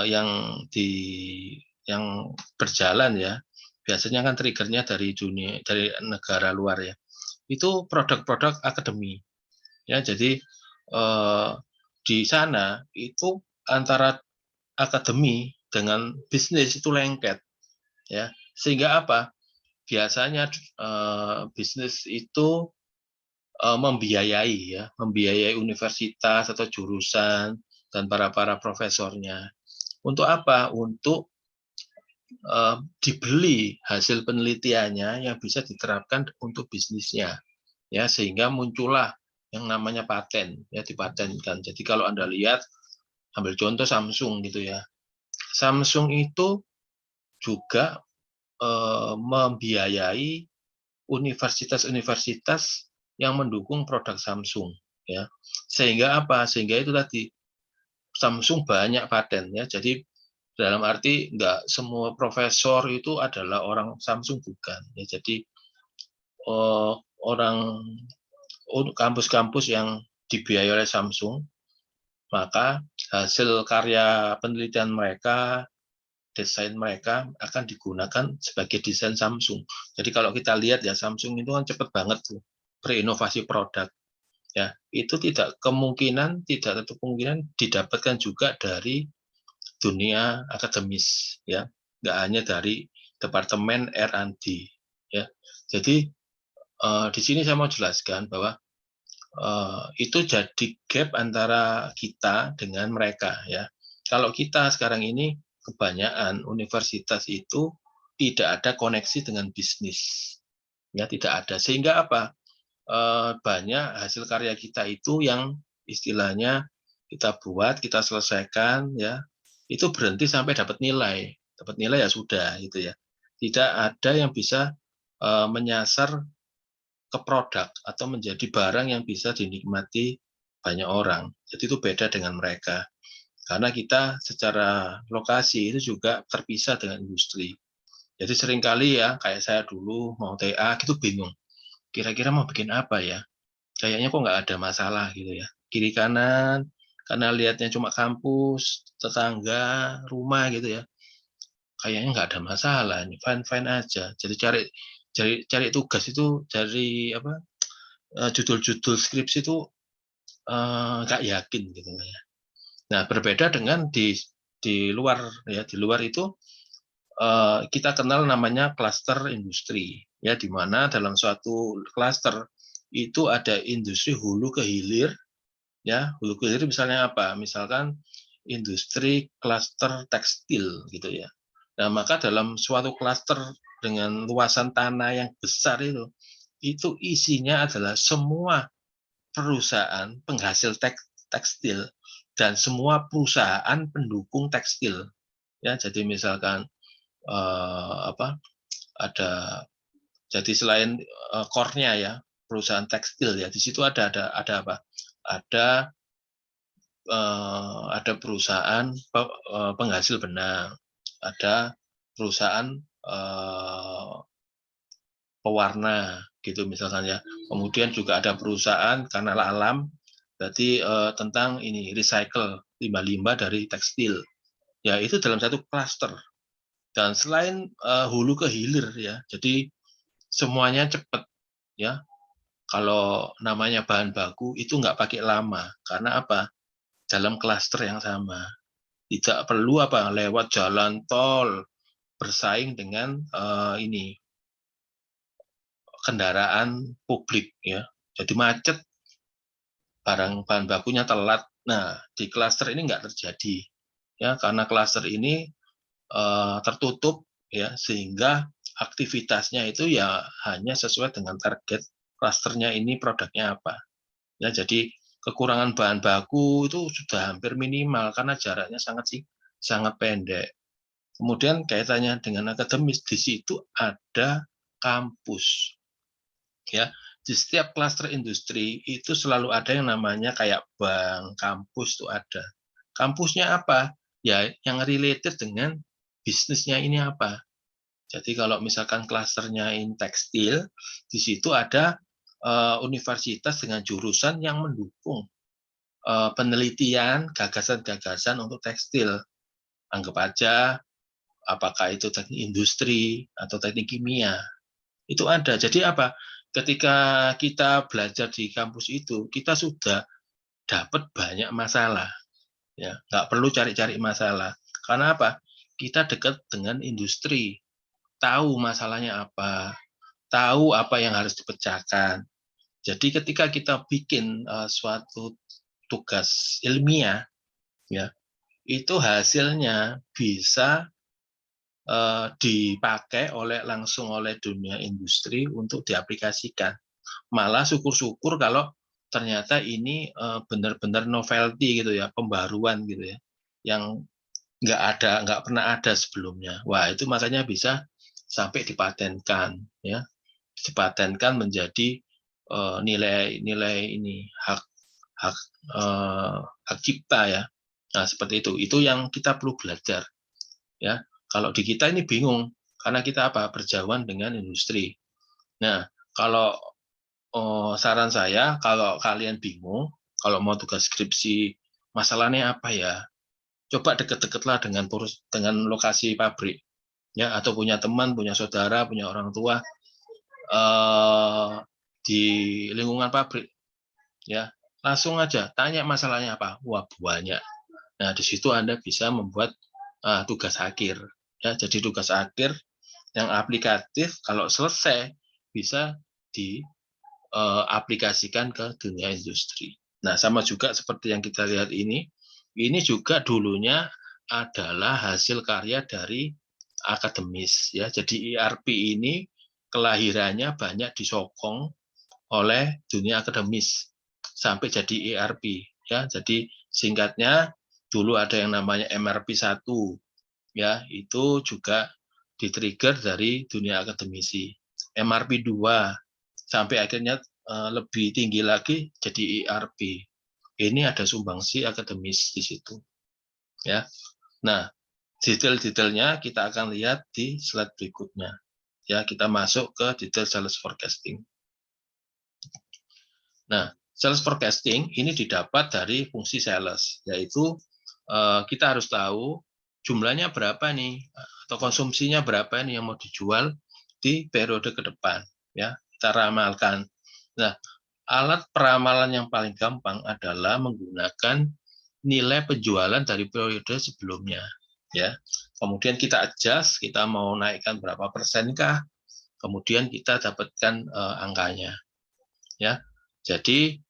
yang berjalan, ya, biasanya kan triggernya dari negara luar, ya. Itu produk-produk akademi, ya. Jadi di sana itu antara akademi dengan bisnis itu lengket, ya. Sehingga apa? Biasanya bisnis itu membiayai universitas atau jurusan dan para profesornya. Untuk apa? Untuk dibeli hasil penelitiannya yang bisa diterapkan untuk bisnisnya, ya, sehingga muncullah yang namanya paten, ya, dipatenkan. Jadi kalau Anda lihat, ambil contoh Samsung gitu, ya. Samsung itu juga membiayai universitas-universitas yang mendukung produk Samsung, ya. Sehingga apa? Sehingga itu tadi Samsung banyak paten, ya. Jadi dalam arti nggak semua profesor itu adalah orang Samsung, bukan, ya. Jadi orang kampus-kampus yang dibiayai oleh Samsung, maka hasil karya penelitian mereka, desain mereka akan digunakan sebagai desain Samsung. Jadi kalau kita lihat, ya, Samsung itu kan cepat banget tuh berinovasi produk, ya. Itu tidak kemungkinan didapatkan juga dari dunia akademis, ya, nggak hanya dari departemen R&D, ya. Jadi di sini saya mau jelaskan bahwa itu jadi gap antara kita dengan mereka, ya. Kalau kita sekarang ini kebanyakan universitas itu tidak ada koneksi dengan bisnis, ya, tidak ada. Sehingga apa? Banyak hasil karya kita itu yang istilahnya kita buat, kita selesaikan, ya, itu berhenti sampai dapat nilai ya sudah, gitu, ya. Tidak ada yang bisa menyasar ke produk atau menjadi barang yang bisa dinikmati banyak orang. Jadi itu beda dengan mereka. Karena kita secara lokasi itu juga terpisah dengan industri. Jadi seringkali, ya, kayak saya dulu mau TA gitu bingung. Kira-kira mau bikin apa, ya? Kayaknya kok nggak ada masalah gitu, ya. Kiri kanan, karena lihatnya cuma kampus, tetangga, rumah gitu, ya. Kayaknya nggak ada masalah, ini fine-fine aja. Jadi cari tugas itu, cari apa, judul-judul skripsi itu nggak yakin gitu, ya. Nah, berbeda dengan di luar, ya, di luar itu kita kenal namanya klaster industri, ya, di mana dalam suatu klaster itu ada industri hulu ke hilir, ya. Hulu ke hilir misalnya apa? Misalkan industri klaster tekstil gitu, ya. Nah, maka dalam suatu klaster dengan luasan tanah yang besar itu isinya adalah semua perusahaan penghasil tekstil dan semua perusahaan pendukung tekstil, ya. Jadi misalkan ada, jadi selain core-nya, ya, perusahaan tekstil, ya, di situ ada apa? Ada perusahaan penghasil benang, ada perusahaan pewarna gitu misalkan, ya. Kemudian juga ada perusahaan kanal alam, berarti tentang ini recycle limbah-limbah dari tekstil. Ya, itu dalam satu klaster. Dan selain hulu ke hilir, ya, jadi semuanya cepat, ya. Kalau namanya bahan baku itu nggak pakai lama, karena apa? Dalam klaster yang sama. Tidak perlu lewat jalan tol bersaing dengan kendaraan publik, ya. Jadi macet, bahan bakunya telat. Nah, di klaster ini nggak terjadi, ya, karena klaster ini tertutup, ya, sehingga aktivitasnya itu ya hanya sesuai dengan target klasternya ini produknya apa. Ya, jadi kekurangan bahan baku itu sudah hampir minimal karena jaraknya sangat pendek. Kemudian kaitannya dengan akademis, di situ ada kampus. Ya, di setiap klaster industri itu selalu ada yang namanya kayak bank, kampus itu ada. Kampusnya apa? Ya, yang related dengan bisnisnya ini apa. Jadi kalau misalkan klasternya in tekstil, di situ ada universitas dengan jurusan yang mendukung penelitian, gagasan-gagasan untuk tekstil. Anggap aja apakah itu teknik industri atau teknik kimia. Itu ada. Jadi apa? Ketika kita belajar di kampus itu, kita sudah dapat banyak masalah. Ya, nggak perlu cari-cari masalah. Karena apa? Kita dekat dengan industri, tahu masalahnya apa, tahu apa yang harus dipecahkan. Jadi ketika kita bikin suatu tugas ilmiah, ya itu hasilnya bisa dipakai langsung oleh dunia industri untuk diaplikasikan. Malah syukur-syukur kalau ternyata ini benar-benar novelty gitu ya, pembaruan gitu ya, yang nggak pernah ada sebelumnya. Wah, itu makanya bisa sampai dipatenkan ya, dipatenkan menjadi nilai ini hak hak cipta ya. Nah, seperti itu. Itu yang kita perlu belajar ya. Kalau di kita ini bingung karena kita apa? Berjauhan dengan industri. Nah, kalau saran saya kalau kalian bingung, kalau mau tugas skripsi masalahnya apa ya? Coba deket-deketlah dengan lokasi pabrik ya, atau punya teman, punya saudara, punya orang tua di lingkungan pabrik ya. Langsung aja tanya masalahnya apa. Wah, banyak. Nah, di situ Anda bisa membuat tugas akhir ya. Jadi tugas akhir yang aplikatif kalau selesai bisa diaplikasikan ke dunia industri. Nah, sama juga seperti yang kita lihat ini juga dulunya adalah hasil karya dari akademis ya. Jadi ERP ini kelahirannya banyak disokong oleh dunia akademis sampai jadi ERP ya. Jadi singkatnya dulu ada yang namanya MRP1 ya, itu juga di-trigger dari dunia akademisi. MRP2 sampai akhirnya lebih tinggi lagi jadi ERP. Ini ada sumbangsi akademis di situ ya. Nah, detail-detailnya kita akan lihat di slide berikutnya. Ya, kita masuk ke detail sales forecasting. Nah, sales forecasting ini didapat dari fungsi sales, yaitu kita harus tahu jumlahnya berapa nih, atau konsumsinya berapa nih yang mau dijual di periode ke depan. Ya, kita ramalkan. Nah, alat peramalan yang paling gampang adalah menggunakan nilai penjualan dari periode sebelumnya. Ya, kemudian kita adjust, kita mau naikkan berapa persenkah, kemudian kita dapatkan angkanya. Ya, jadi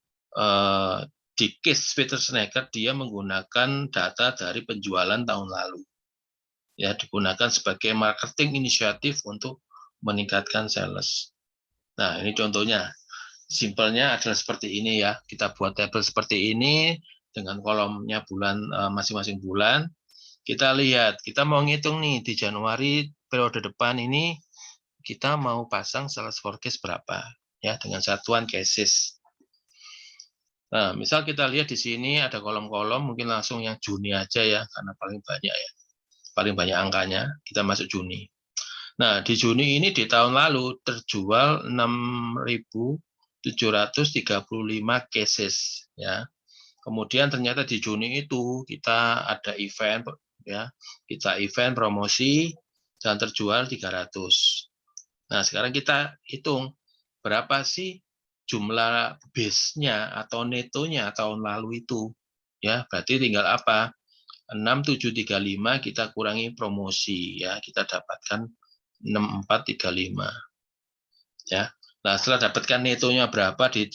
di case Peter Snecker dia menggunakan data dari penjualan tahun lalu. Ya, digunakan sebagai marketing inisiatif untuk meningkatkan sales. Nah, ini contohnya. Simpelnya adalah seperti ini ya. Kita buat tabel seperti ini dengan kolomnya bulan masing-masing bulan. Kita lihat, kita mau ngitung nih di Januari periode depan ini kita mau pasang sales forecast berapa ya dengan satuan cases. Nah, misal kita lihat di sini ada kolom-kolom, mungkin langsung yang Juni aja ya, karena paling banyak ya. Paling banyak angkanya, kita masuk Juni. Nah, di Juni ini di tahun lalu terjual 6.735 cases ya. Kemudian ternyata di Juni itu kita ada event ya, kita event promosi dan terjual 300. Nah, sekarang kita hitung berapa sih jumlah base-nya atau netonya tahun lalu itu. Ya, berarti tinggal apa? 6.735 kita kurangi promosi ya, kita dapatkan 6.435. Ya. Nah, setelah dapatkan netonya berapa di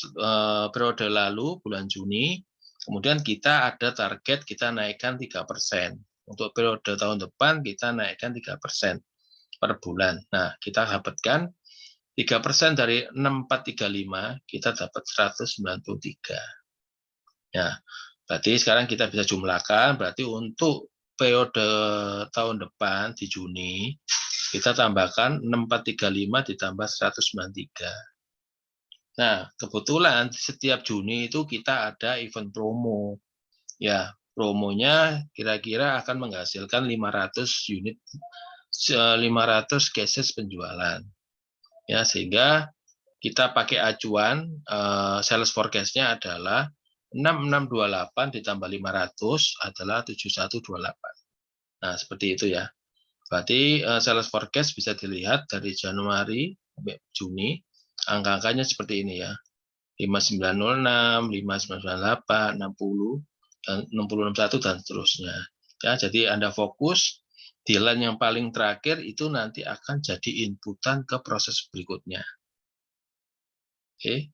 periode lalu bulan Juni, kemudian kita ada target kita naikkan 3%. Untuk periode tahun depan kita naikkan 3% per bulan. Nah, kita dapatkan 3% dari 6435 kita dapat 193. Ya, berarti sekarang kita bisa jumlahkan, berarti untuk periode tahun depan di Juni, kita tambahkan 6435 ditambah 193. Nah, kebetulan setiap Juni itu kita ada event promo. Ya, promonya kira-kira akan menghasilkan 500 unit, 500 cases penjualan. Ya, sehingga kita pakai acuan sales forecast-nya adalah 6628 ditambah 500 adalah 7128. Nah, seperti itu ya. Berarti sales forecast bisa dilihat dari Januari sampai Juni, angka-angkanya seperti ini ya. 5906, 5998, 60, dan 6061 dan seterusnya. Ya, jadi Anda fokus di line yang paling terakhir itu nanti akan jadi inputan ke proses berikutnya. Oke.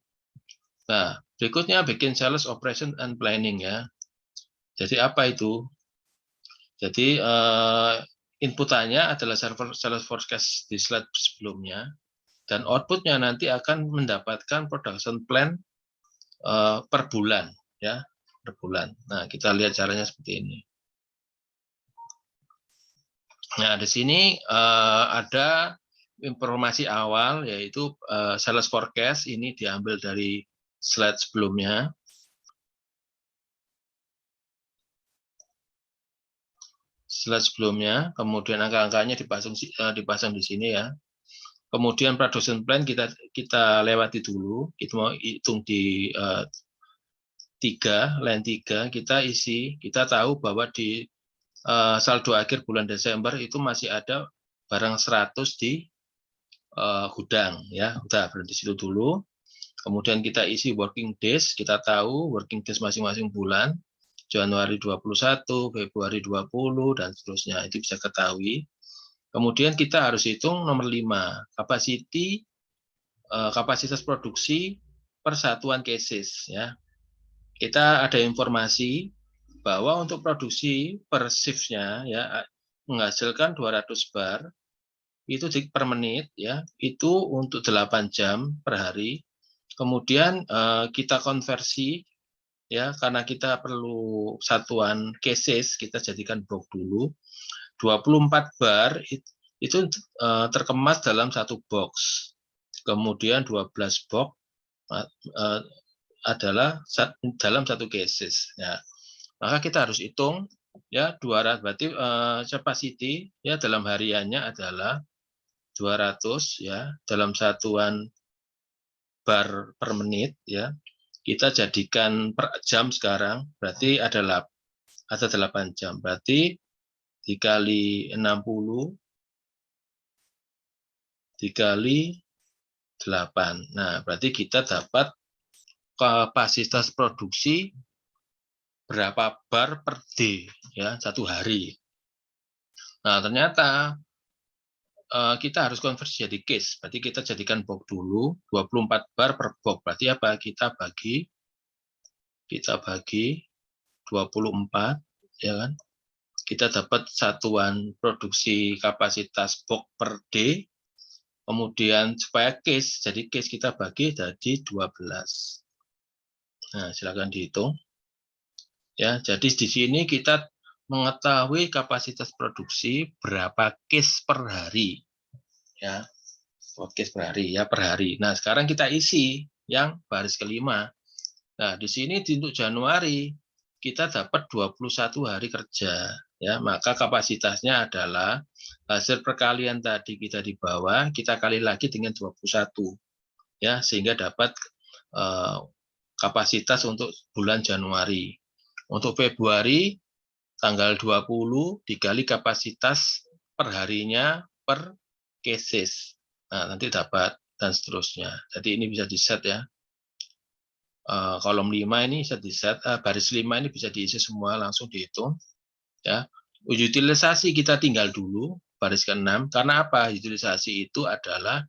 Nah, berikutnya bikin sales operation and planning ya. Jadi apa itu? Jadi inputannya adalah sales forecast di slide sebelumnya, dan outputnya nanti akan mendapatkan production plan per bulan ya, per bulan. Nah, kita lihat caranya seperti ini. Nah, di sini ada informasi awal yaitu sales forecast, ini diambil dari slide sebelumnya. Slide sebelumnya, kemudian angka-angkanya dipasang di sini ya. Kemudian production plan kita lewati dulu, kita mau hitung di line 3, kita isi, kita tahu bahwa di saldo akhir bulan Desember itu masih ada barang 100 di gudang ya. Udah berhenti situ dulu. Kemudian kita isi working days, kita tahu working days masing-masing bulan, Januari 21, Februari 20, dan seterusnya, itu bisa ketahui. Kemudian kita harus hitung nomor 5, kapasitas produksi persatuan cases ya. Kita ada informasi bahwa untuk produksi per shift-nya ya menghasilkan 200 bar itu per menit ya, itu untuk 8 jam per hari. Kemudian kita konversi ya, karena kita perlu satuan cases, kita jadikan box dulu. 24 bar itu terkemas dalam satu box. Kemudian 12 box adalah dalam satu cases ya. Maka kita harus hitung ya, 200 berarti capacity ya dalam hariannya adalah 200 ya, dalam satuan bar per menit ya, kita jadikan per jam sekarang, berarti ada 8 jam, berarti dikali 60 dikali 8. Nah, berarti kita dapat kapasitas produksi berapa bar per day ya, satu hari. Nah, ternyata kita harus konversi jadi case, berarti kita jadikan box dulu, 24 bar per box, berarti apa? Kita bagi 24, ya kan? Kita dapat satuan produksi kapasitas box per day, kemudian supaya case, jadi case kita bagi jadi 12. Nah, silakan dihitung. Ya, jadi di sini kita mengetahui kapasitas produksi berapa case per hari. Ya, case per hari ya, per hari. Nah, sekarang kita isi yang baris kelima. Nah, di sini untuk Januari kita dapat 21 hari kerja ya, maka kapasitasnya adalah hasil perkalian tadi kita di bawah, kita kali lagi dengan 21 ya, sehingga dapat kapasitas untuk bulan Januari. Untuk Februari tanggal 20 dikali kapasitas per harinya per cases. Nah, nanti dapat dan seterusnya. Jadi ini bisa di-set ya. Kolom 5 ini bisa di-set, baris 5 ini bisa diisi semua, langsung dihitung. Ya. Utilisasi kita tinggal dulu, baris ke-6. Karena apa? Utilisasi itu adalah,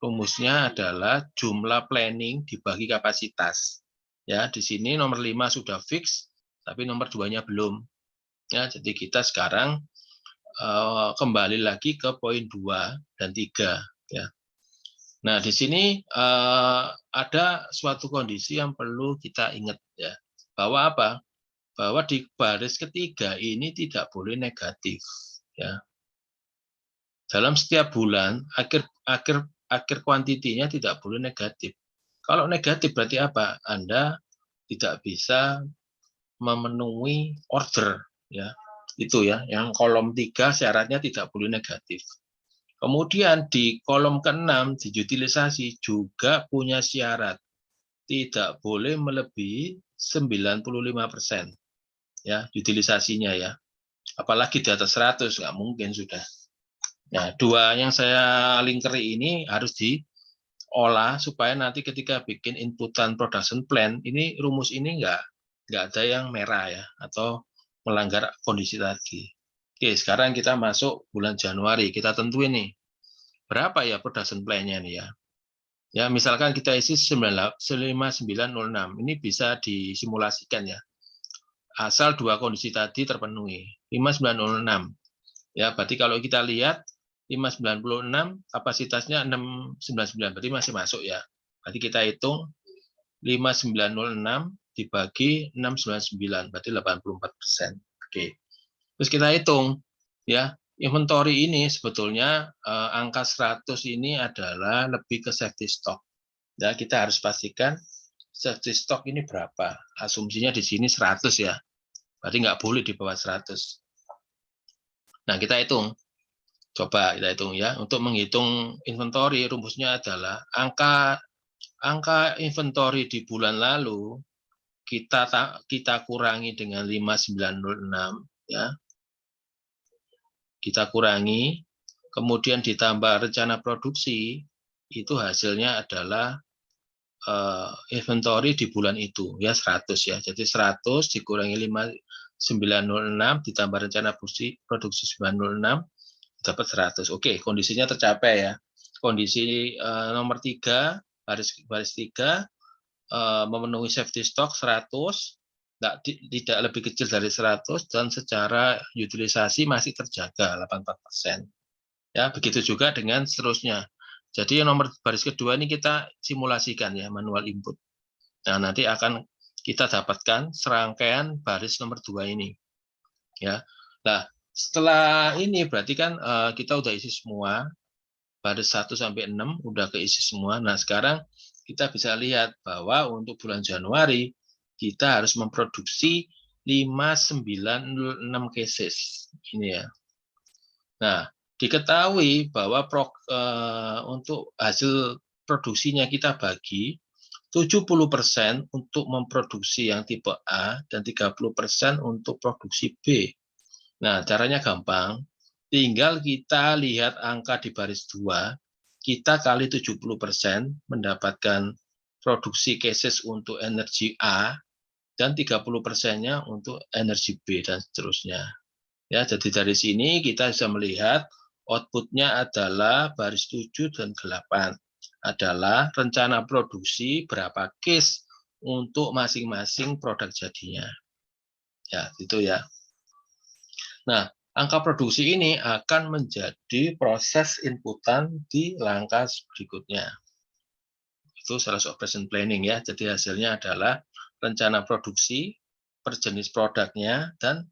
rumusnya adalah jumlah planning dibagi kapasitas. Ya, di sini nomor 5 sudah fix, tapi nomor 2-nya belum. Ya, jadi kita sekarang kembali lagi ke poin 2 dan 3 ya. Nah, di sini ada suatu kondisi yang perlu kita ingat ya, bahwa apa? Bahwa di baris ketiga ini tidak boleh negatif ya. Dalam setiap bulan akhir kuantitinya tidak boleh negatif. Kalau negatif berarti apa? Anda tidak bisa memenuhi order ya. Itu ya, yang kolom 3 syaratnya tidak boleh negatif. Kemudian di kolom ke-6 di utilisasi juga punya syarat tidak boleh melebihi 95% ya utilisasinya ya. Apalagi di atas 100 nggak mungkin sudah. Nah, dua yang saya lingkeri ini harus diolah supaya nanti ketika bikin inputan production plan ini rumus ini nggak ada yang merah ya atau melanggar kondisi tadi. Oke, sekarang kita masuk bulan Januari, kita tentuin nih berapa ya production plan-nya nih ya. Ya, misalkan kita isi 5906, ini bisa disimulasikan ya. Asal dua kondisi tadi terpenuhi. 5906. Ya, berarti kalau kita lihat 596 kapasitasnya 699, berarti masih masuk ya. Berarti kita hitung 5906 dibagi 699, berarti 84%. Oke. Terus kita hitung ya, inventory ini sebetulnya angka 100 ini adalah lebih ke safety stock. Ya, kita harus pastikan safety stock ini berapa. Asumsinya di sini 100 ya. Berarti nggak boleh di bawah 100. Nah, kita hitung. Coba kita hitung ya. Untuk menghitung inventory, rumusnya adalah angka inventory di bulan lalu kita kurangi dengan 5906 ya. Kita kurangi, kemudian ditambah rencana produksi, itu hasilnya adalah inventory di bulan itu ya 100 ya. Jadi 100 dikurangi 5906 ditambah rencana produksi 906 dapat 100. Oke, kondisinya tercapai ya. Kondisi nomor 3 baris 3 memenuhi safety stock 100, tidak lebih kecil dari 100 dan secara utilisasi masih terjaga 84%. Ya, begitu juga dengan seterusnya. Jadi yang nomor baris kedua ini kita simulasikan ya, manual input. Nah, nanti akan kita dapatkan serangkaian baris nomor 2 ini. Ya. Nah, setelah ini berarti kan kita udah isi semua, baris 1 sampai 6 udah keisi semua. Nah, sekarang kita bisa lihat bahwa untuk bulan Januari kita harus memproduksi 5906 cases. Ini ya. Nah, diketahui bahwa untuk hasil produksinya kita bagi 70% untuk memproduksi yang tipe A dan 30% untuk produksi B. Nah, caranya gampang. Tinggal kita lihat angka di baris 2, kita kali 70% mendapatkan produksi cases untuk energi A dan 30%-nya untuk energi B dan seterusnya. Ya, jadi dari sini kita bisa melihat output-nya adalah baris 7 dan 8 adalah rencana produksi berapa case untuk masing-masing produk jadinya. Ya, itu ya. Nah, angka produksi ini akan menjadi proses inputan di langkah berikutnya. Itu sales operation planning ya. Jadi hasilnya adalah rencana produksi per jenis produknya dan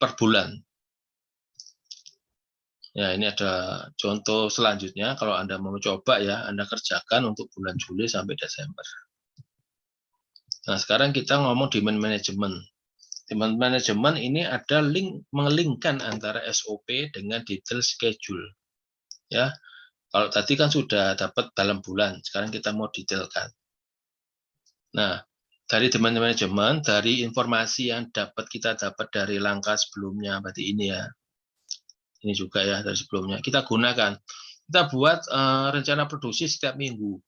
per bulan. Ya, ini ada contoh selanjutnya. Kalau Anda mau coba ya, Anda kerjakan untuk bulan Juli sampai Desember. Nah, sekarang kita ngomong demand management. Demand management ini ada mengelingkan antara SOP dengan detail schedule. Ya, kalau tadi kan sudah dapat dalam bulan, sekarang kita mau detailkan. Nah, dari demand management, dari informasi yang kita dapat dari langkah sebelumnya, berarti ini ya. Ini juga ya dari sebelumnya. Kita gunakan. Kita buat rencana produksi setiap minggu.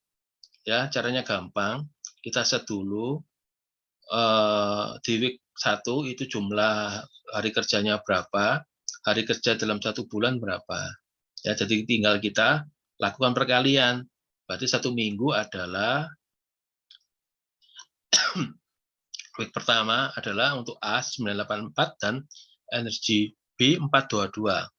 Ya, caranya gampang. Kita set dulu di week 1 itu jumlah hari kerjanya berapa, hari kerja dalam 1 bulan berapa. Ya, jadi tinggal kita lakukan perkalian. Berarti 1 minggu adalah week pertama adalah untuk A 984 dan energi B 422.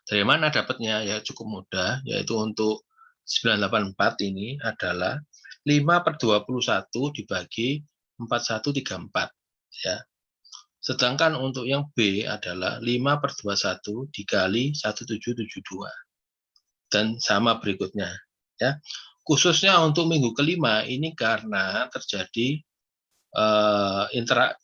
Dari mana dapatnya? Ya cukup mudah, yaitu untuk 984 ini adalah 5/21 dibagi 4134. Ya. Sedangkan untuk yang B adalah 5/21 dikali 1772. Dan sama berikutnya. Ya. Khususnya untuk minggu kelima ini karena terjadi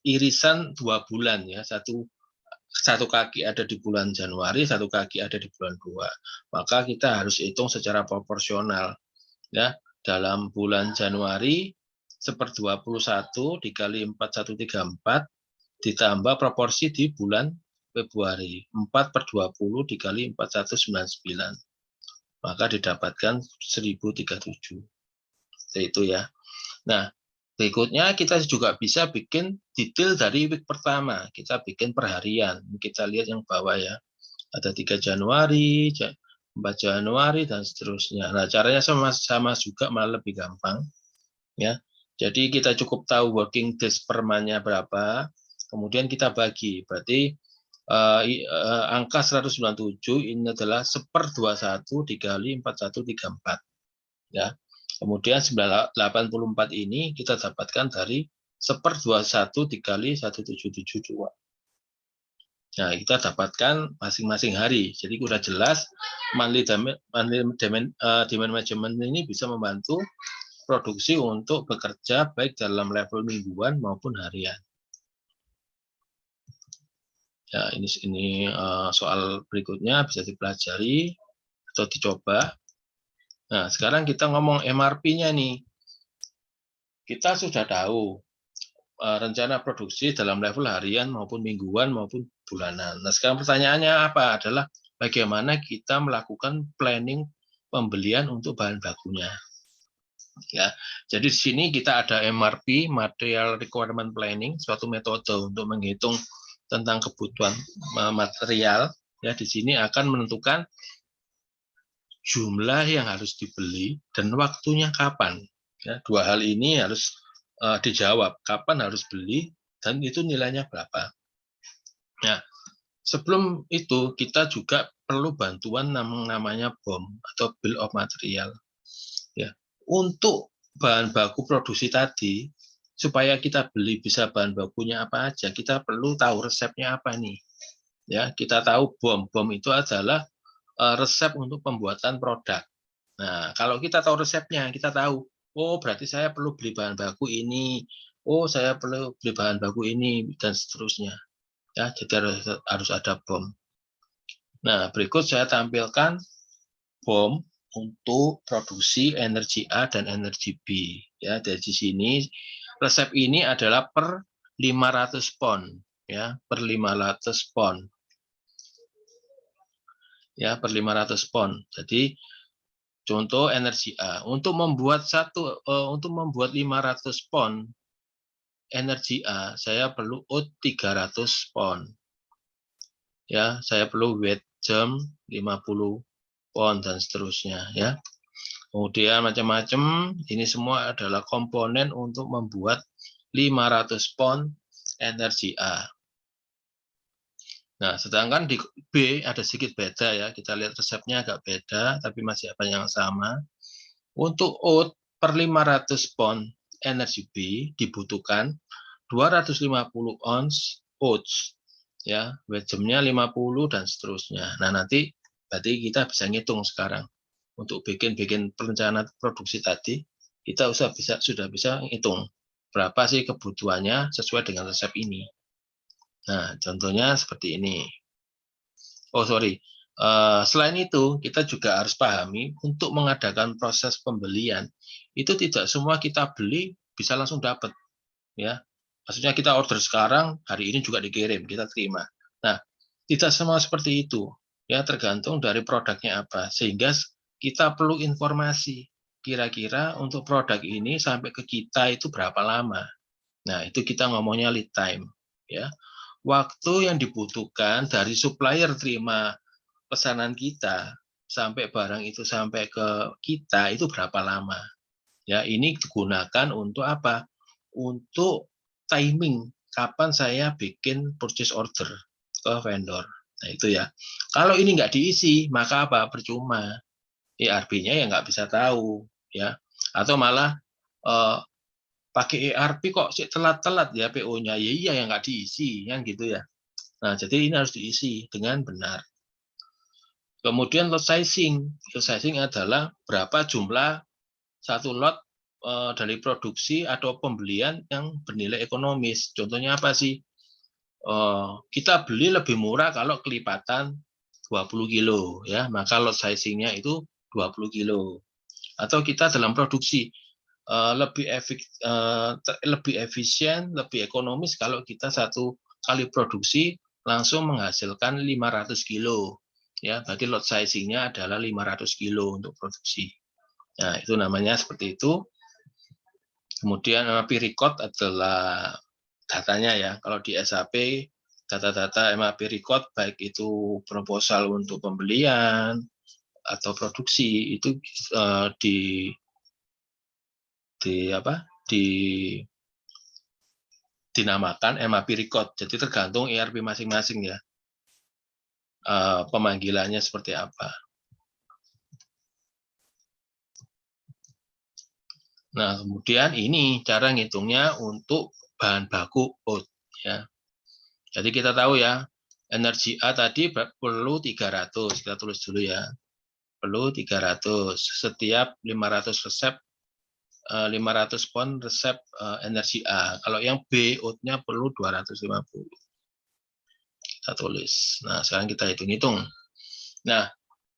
irisan 2 bulan ya, satu kaki ada di bulan Januari, satu kaki ada di bulan 2. Maka kita harus hitung secara proporsional. Ya, dalam bulan Januari 1/21 dikali 4134 ditambah proporsi di bulan Februari 4/20 dikali 4199. Maka didapatkan 1037. Itu ya. Nah, berikutnya kita juga bisa bikin detail dari week pertama. Kita bikin per harian. Kita lihat yang bawah ya. Ada 3 Januari, 4 Januari, dan seterusnya. Nah, caranya sama juga, malah lebih gampang. Ya. Jadi kita cukup tahu working days per month-nya berapa, kemudian kita bagi. Berarti angka 197 ini adalah 1/21 dikali 4134. Ya. Kemudian 84 ini kita dapatkan dari 1/21 dikali 1772. Nah, kita dapatkan masing-masing hari. Jadi sudah jelas monthly demand management ini bisa membantu produksi untuk bekerja baik dalam level mingguan maupun harian. Ya, ini soal berikutnya bisa dipelajari atau dicoba. Nah, sekarang kita ngomong MRP-nya nih. Kita sudah tahu rencana produksi dalam level harian maupun mingguan maupun bulanan. Nah, sekarang pertanyaannya apa? Adalah bagaimana kita melakukan planning pembelian untuk bahan bakunya. Ya, jadi di sini kita ada MRP, Material Requirement Planning, suatu metode untuk menghitung tentang kebutuhan material. Ya, di sini akan menentukan jumlah yang harus dibeli dan waktunya kapan. Ya, dua hal ini harus dijawab, kapan harus beli dan itu nilainya berapa. Nah, sebelum itu kita juga perlu bantuan namanya BOM atau Bill of Material. Ya, untuk bahan baku produksi tadi, supaya kita beli bisa bahan bakunya apa aja, kita perlu tahu resepnya apa nih. Ya, kita tahu BOM itu adalah resep untuk pembuatan produk. Nah, kalau kita tahu resepnya, kita tahu, oh berarti saya perlu beli bahan baku ini, oh saya perlu beli bahan baku ini, dan seterusnya. Ya, jadi harus ada BOM. Nah, berikut saya tampilkan BOM untuk produksi energi A dan energi B. Ya, dari sini resep ini adalah per 500 pon, ya, per 500 pon. Ya, per 500 pon. Jadi contoh energi A, untuk membuat 500 pon energi A, saya perlu out 300 pon. Ya, saya perlu weight jam 50 pon dan seterusnya, ya. Kemudian macam-macam, ini semua adalah komponen untuk membuat 500 pon energi A. Nah, sedangkan di B ada sedikit beda ya, kita lihat resepnya agak beda, tapi masih apa yang sama. Untuk oat per 500 pon energi B dibutuhkan 250 ons oats, ya, weight jamnya 50 dan seterusnya. Nah, nanti berarti kita bisa ngitung sekarang. Untuk bikin perencanaan produksi tadi, kita sudah bisa ngitung berapa sih kebutuhannya sesuai dengan resep ini. Nah, contohnya seperti ini. Oh, sorry. Selain itu, kita juga harus pahami untuk mengadakan proses pembelian, itu tidak semua kita beli bisa langsung dapat. Ya, maksudnya kita order sekarang, hari ini juga dikirim, kita terima. Nah, tidak semua seperti itu. Ya, tergantung dari produknya apa. Sehingga kita perlu informasi. Kira-kira untuk produk ini sampai ke kita itu berapa lama. Nah, itu kita ngomongnya lead time. Ya, waktu yang dibutuhkan dari supplier terima pesanan kita sampai barang itu sampai ke kita itu berapa lama. Ya, ini digunakan untuk apa? Untuk timing kapan saya bikin purchase order ke vendor. Nah, itu ya. Kalau ini nggak diisi, maka apa? Percuma. ERP-nya ya nggak bisa tahu, ya. Atau malah pakai ERP kok telat-telat ya PO-nya. Ya iya yang nggak diisi, kan gitu ya. Nah, jadi ini harus diisi dengan benar. Kemudian lot sizing. Lot sizing adalah berapa jumlah satu lot dari produksi atau pembelian yang bernilai ekonomis. Contohnya apa sih? Kita beli lebih murah kalau kelipatan 20 kilo, ya, maka lot sizing-nya itu 20 kilo. Atau kita dalam produksi lebih efisien, lebih ekonomis kalau kita satu kali produksi langsung menghasilkan 500 kilo. Ya, berarti lot sizing-nya adalah 500 kilo untuk produksi. Nah, itu namanya seperti itu. Kemudian MAP record adalah datanya ya. Kalau di SAP, data-data MAP record, baik itu proposal untuk pembelian atau produksi, itu dinamakan MAP record. Jadi tergantung ERP masing-masing ya. Pemanggilannya seperti apa. Nah, kemudian ini cara ngitungnya untuk bahan baku oat ya. Jadi kita tahu ya, energi A tadi perlu 300, kita tulis dulu ya. Perlu 300 setiap 500 resep 500 pon resep energi A. Kalau yang B oat-nya perlu 250. Kita tulis. Nah, sekarang kita hitung-hitung. Nah,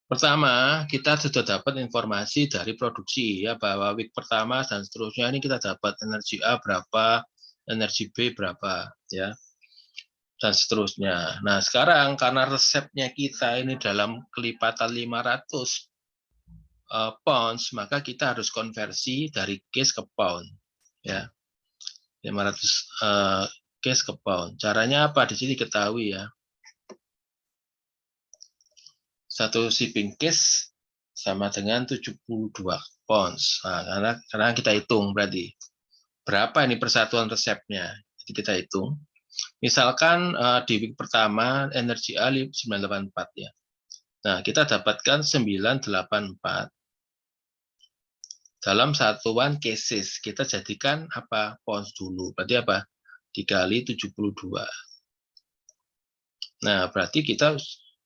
pertama, kita sudah dapat informasi dari produksi ya, bahwa week pertama dan seterusnya ini kita dapat energi A berapa, energi B berapa ya, dan seterusnya. Nah, sekarang karena resepnya kita ini dalam kelipatan 500 pounds, maka kita harus konversi dari case ke pound ya. 500 case ke pound. Caranya apa? Di sini ketahui ya. Satu shipping case sama dengan 72 pounds. Nah, karena kita hitung berarti berapa ini persatuan resepnya. Jadi kita hitung. Misalkan di week pertama energi A 984 ya. Nah, kita dapatkan 984 dalam satuan cases. Kita jadikan apa? Pounds dulu. Berarti apa? Dikali 72. Nah, berarti kita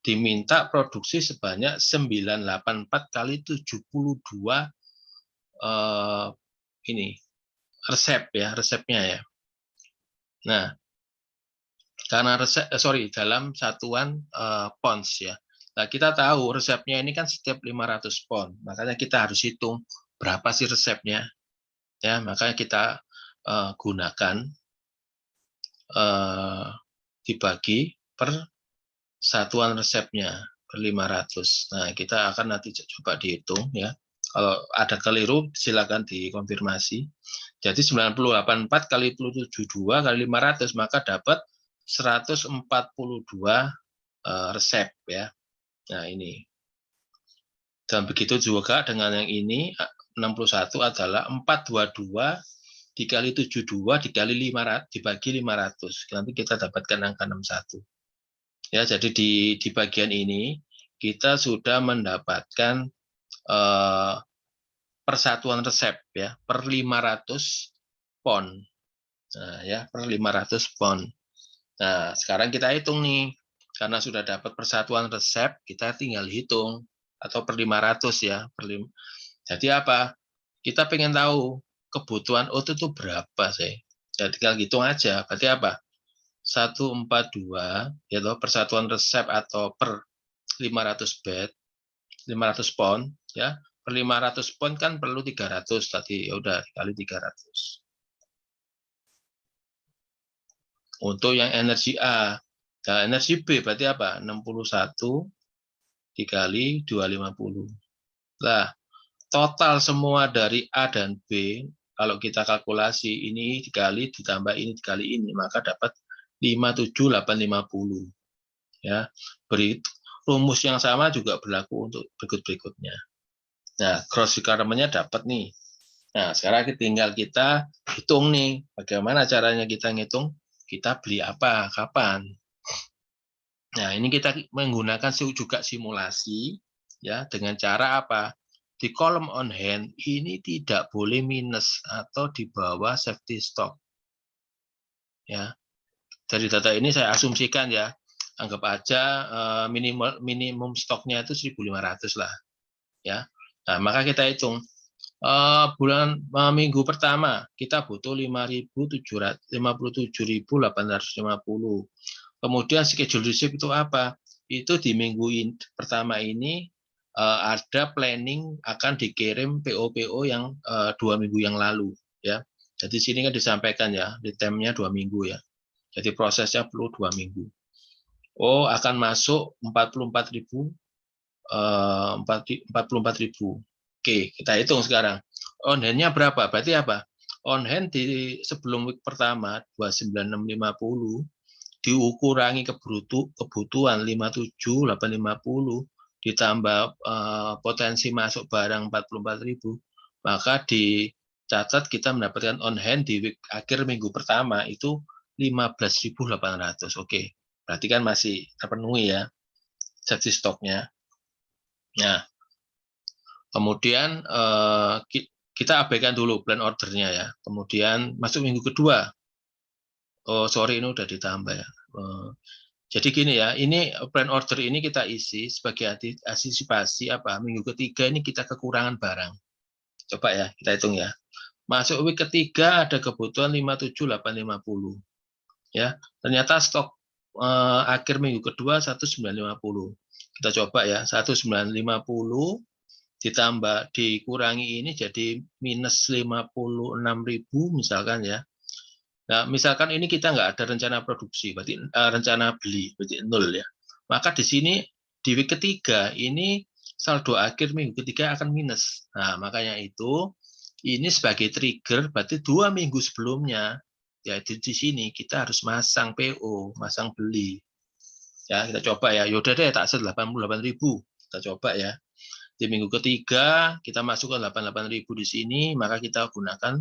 diminta produksi sebanyak 984 kali 72 ini resep ya, resepnya ya. Nah, karena dalam satuan pounds ya. Nah, kita tahu resepnya ini kan setiap 500 pound. Makanya kita harus hitung berapa sih resepnya. Ya, makanya kita gunakan dibagi per satuan resepnya per 500. Nah, kita akan nanti coba dihitung ya. Kalau ada keliru silakan dikonfirmasi. Jadi 984 kali 72 kali 500 maka dapat 142 resep ya. Nah, ini. Dan begitu juga dengan yang ini 61 adalah 422 dikali 72 dikali 500 dibagi 500. Nanti kita dapatkan angka 61. Ya, jadi di bagian ini kita sudah mendapatkan persatuan resep ya per 500 pon. Nah, ya, per 500 pon. Nah, sekarang kita hitung nih. Karena sudah dapat persatuan resep, kita tinggal hitung atau per 500 ya, Jadi apa? Kita pengen tahu kebutuhan oat itu berapa sih? Ya, tinggal hitung aja. Berarti apa? 142 yaitu persatuan resep atau per 500 bed 500 pon ya, per 500 pon kan perlu 300 tadi, ya udah kali 300 untuk yang energi A. Nah, energi B berarti apa? 61 dikali 250. Nah, total semua dari A dan B kalau kita kalkulasi ini dikali ditambah ini dikali ini maka dapat 57850 ya. Rumus yang sama juga berlaku untuk berikut-berikutnya. Nah, gross requirement-nya dapat nih. Nah, sekarang tinggal kita hitung nih, bagaimana caranya kita ngitung, kita beli apa, kapan. Nah, ini kita menggunakan juga simulasi ya dengan cara apa? Di kolom on hand ini tidak boleh minus atau di bawah safety stock. Ya. Dari data ini saya asumsikan ya, anggap aja minimum stoknya itu 1.500 lah ya. Nah, maka kita hitung minggu pertama kita butuh 57.850. Kemudian schedule receipt itu apa? Itu di minggu pertama ini ada planning akan dikirim PO-PO yang 2 minggu yang lalu ya. Jadi sini kan disampaikan ya, di time-nya 2 minggu ya. Jadi prosesnya perlu 2 minggu. Oh, akan masuk 44.000 44.000. Oke, kita hitung sekarang. On hand-nya berapa? Berarti apa? On hand di sebelum week pertama 29650 diukurangi kebutuhan 57.850 ditambah potensi masuk barang 44.000, maka dicatat kita mendapatkan on hand di week akhir minggu pertama itu 15.800. Oke, berarti kan masih terpenuhi ya safety stoknya. Nah, kemudian kita abaikan dulu plan ordernya ya. Kemudian masuk minggu kedua. Oh, sorry, ini udah ditambah ya. Jadi gini ya, ini plan order ini kita isi sebagai antisipasi apa? Minggu ketiga ini kita kekurangan barang. Coba ya, kita hitung ya. Masuk week ketiga ada kebutuhan 57.850. Ya, ternyata stok akhir minggu kedua 1950. Kita coba ya, 1950 ditambah dikurangi ini jadi minus 56.000 misalkan ya. Nah, misalkan ini kita nggak ada rencana produksi, berarti rencana beli, berarti nol ya. Maka di sini di week ketiga ini saldo akhir minggu ketiga akan minus. Nah, makanya itu ini sebagai trigger, berarti 2 minggu sebelumnya ya di sini kita harus masang PO, masang beli. Ya, kita coba ya. Yaudah deh, tak set 88.000. Kita coba ya. Di minggu ketiga kita masukkan 88.000 di sini, maka kita gunakan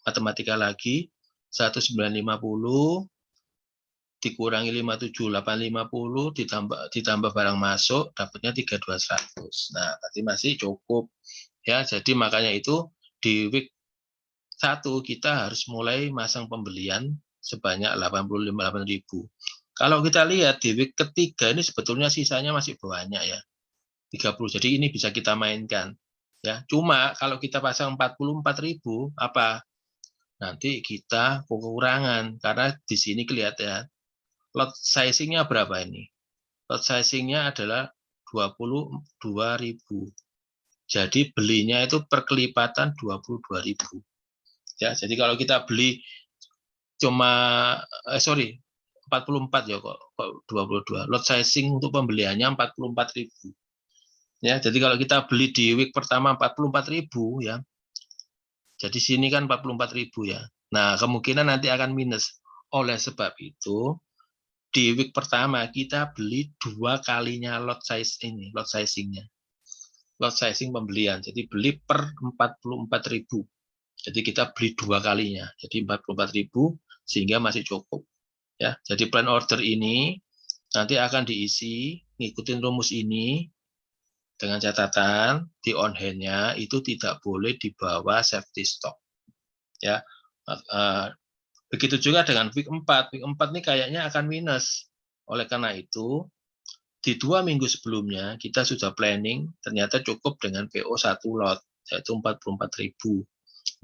matematika lagi. 1950 dikurangi 57.850 ditambah barang masuk dapatnya 32.100. Nah, berarti masih cukup ya. Jadi makanya itu di week 1 kita harus mulai masang pembelian sebanyak 85.000. Kalau kita lihat di week ketiga ini sebetulnya sisanya masih banyak ya. 30. Jadi ini bisa kita mainkan ya. Cuma kalau kita pasang 44.000 apa? Nanti kita kekurangan karena di sini kelihatan lot sizing-nya berapa ini? Lot sizing-nya adalah 22.000. Jadi belinya itu perkelipatan 22.000. Ya, jadi kalau kita beli cuma 44 ya kok 22. Lot sizing untuk pembeliannya 44.000. Ya, jadi kalau kita beli di week pertama 44.000 ya. Jadi sini kan 44.000 ya. Nah, kemungkinan nanti akan minus. Oleh sebab itu, di week pertama kita beli 2 kalinya lot size ini, lot sizing-nya. Lot sizing pembelian. Jadi beli per 44.000. Jadi kita beli 2 kalinya. Jadi 44.000 sehingga masih cukup. Ya, jadi plan order ini nanti akan diisi ngikutin rumus ini dengan catatan di on hand-nya itu tidak boleh di bawah safety stock. Ya, begitu juga dengan week 4. Week 4 ini kayaknya akan minus. Oleh karena itu, di 2 minggu sebelumnya kita sudah planning ternyata cukup dengan PO 1 lot, yaitu 44.000.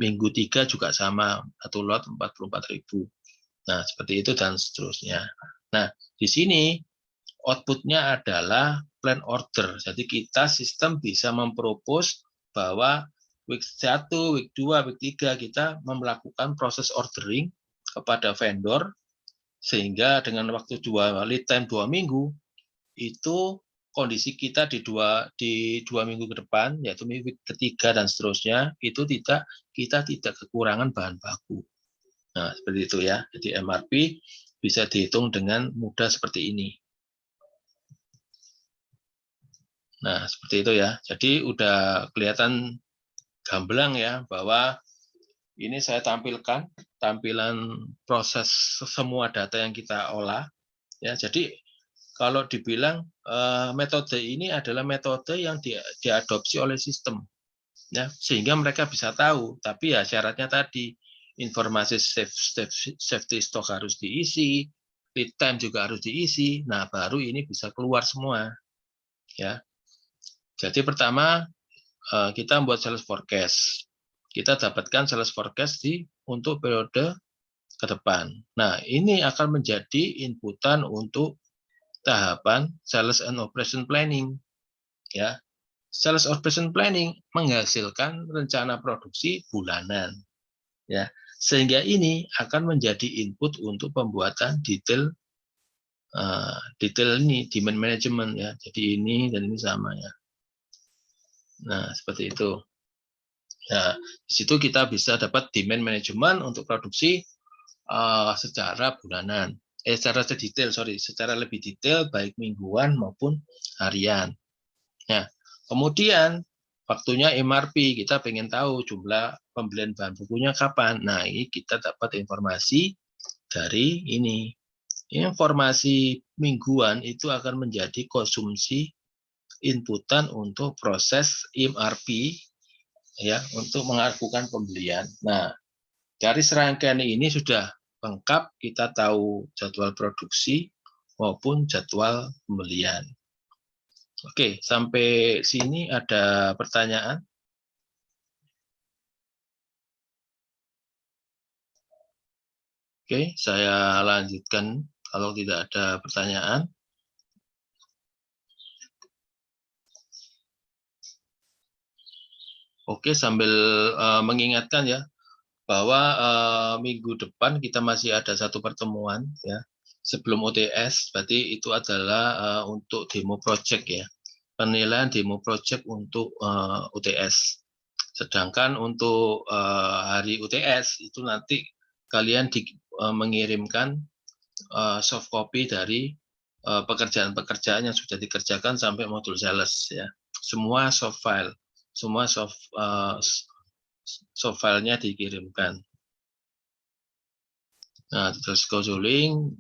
Minggu 3 juga sama, 1 lot 44.000. Nah, seperti itu dan seterusnya. Nah, di sini output-nya adalah plan order. Jadi kita sistem bisa mempropose bahwa week 1, week 2, week 3 kita melakukan proses ordering kepada vendor sehingga dengan waktu lead time 2 minggu itu kondisi kita di dua minggu ke depan yaitu week ketiga dan seterusnya itu kita tidak kekurangan bahan baku. Nah, seperti itu ya. Jadi MRP bisa dihitung dengan mudah seperti ini. Nah, seperti itu ya. Jadi udah kelihatan gamblang ya bahwa ini saya tampilkan tampilan proses semua data yang kita olah ya. Jadi kalau dibilang metode ini adalah metode yang diadopsi oleh sistem, ya, sehingga mereka bisa tahu. Tapi ya syaratnya tadi, informasi safety stock harus diisi, lead time juga harus diisi. Nah, baru ini bisa keluar semua, ya. Jadi pertama kita membuat sales forecast. Kita dapatkan sales forecast untuk periode ke depan. Nah, ini akan menjadi inputan untuk tahapan sales and operation planning. Ya, sales operation planning menghasilkan rencana produksi bulanan. Ya, sehingga ini akan menjadi input untuk pembuatan detail ini demand management, ya. Jadi ini dan ini sama, ya. Nah, seperti itu. Nah, di situ kita bisa dapat demand management untuk produksi secara bulanan. Secara lebih detail baik mingguan maupun harian. Nah, kemudian waktunya MRP, kita pengen tahu jumlah pembelian bahan bakunya kapan. Nah, ini kita dapat informasi dari ini. Informasi mingguan itu akan menjadi konsumsi inputan untuk proses MRP, ya, untuk melakukan pembelian. Nah, dari serangkaian ini sudah lengkap, kita tahu jadwal produksi maupun jadwal pembelian. Oke, sampai sini ada pertanyaan? Oke, saya lanjutkan kalau tidak ada pertanyaan. Oke, sambil mengingatkan, ya, bahwa minggu depan kita masih ada satu pertemuan, ya, sebelum OTS. Berarti itu adalah untuk demo project, ya, penilaian demo project untuk OTS. Sedangkan untuk hari UTS itu nanti kalian mengirimkan soft copy dari pekerjaan-pekerjaan yang sudah dikerjakan sampai modul sales, ya. Semua soft file, semua soft filenya dikirimkan. Nah, terus scheduling,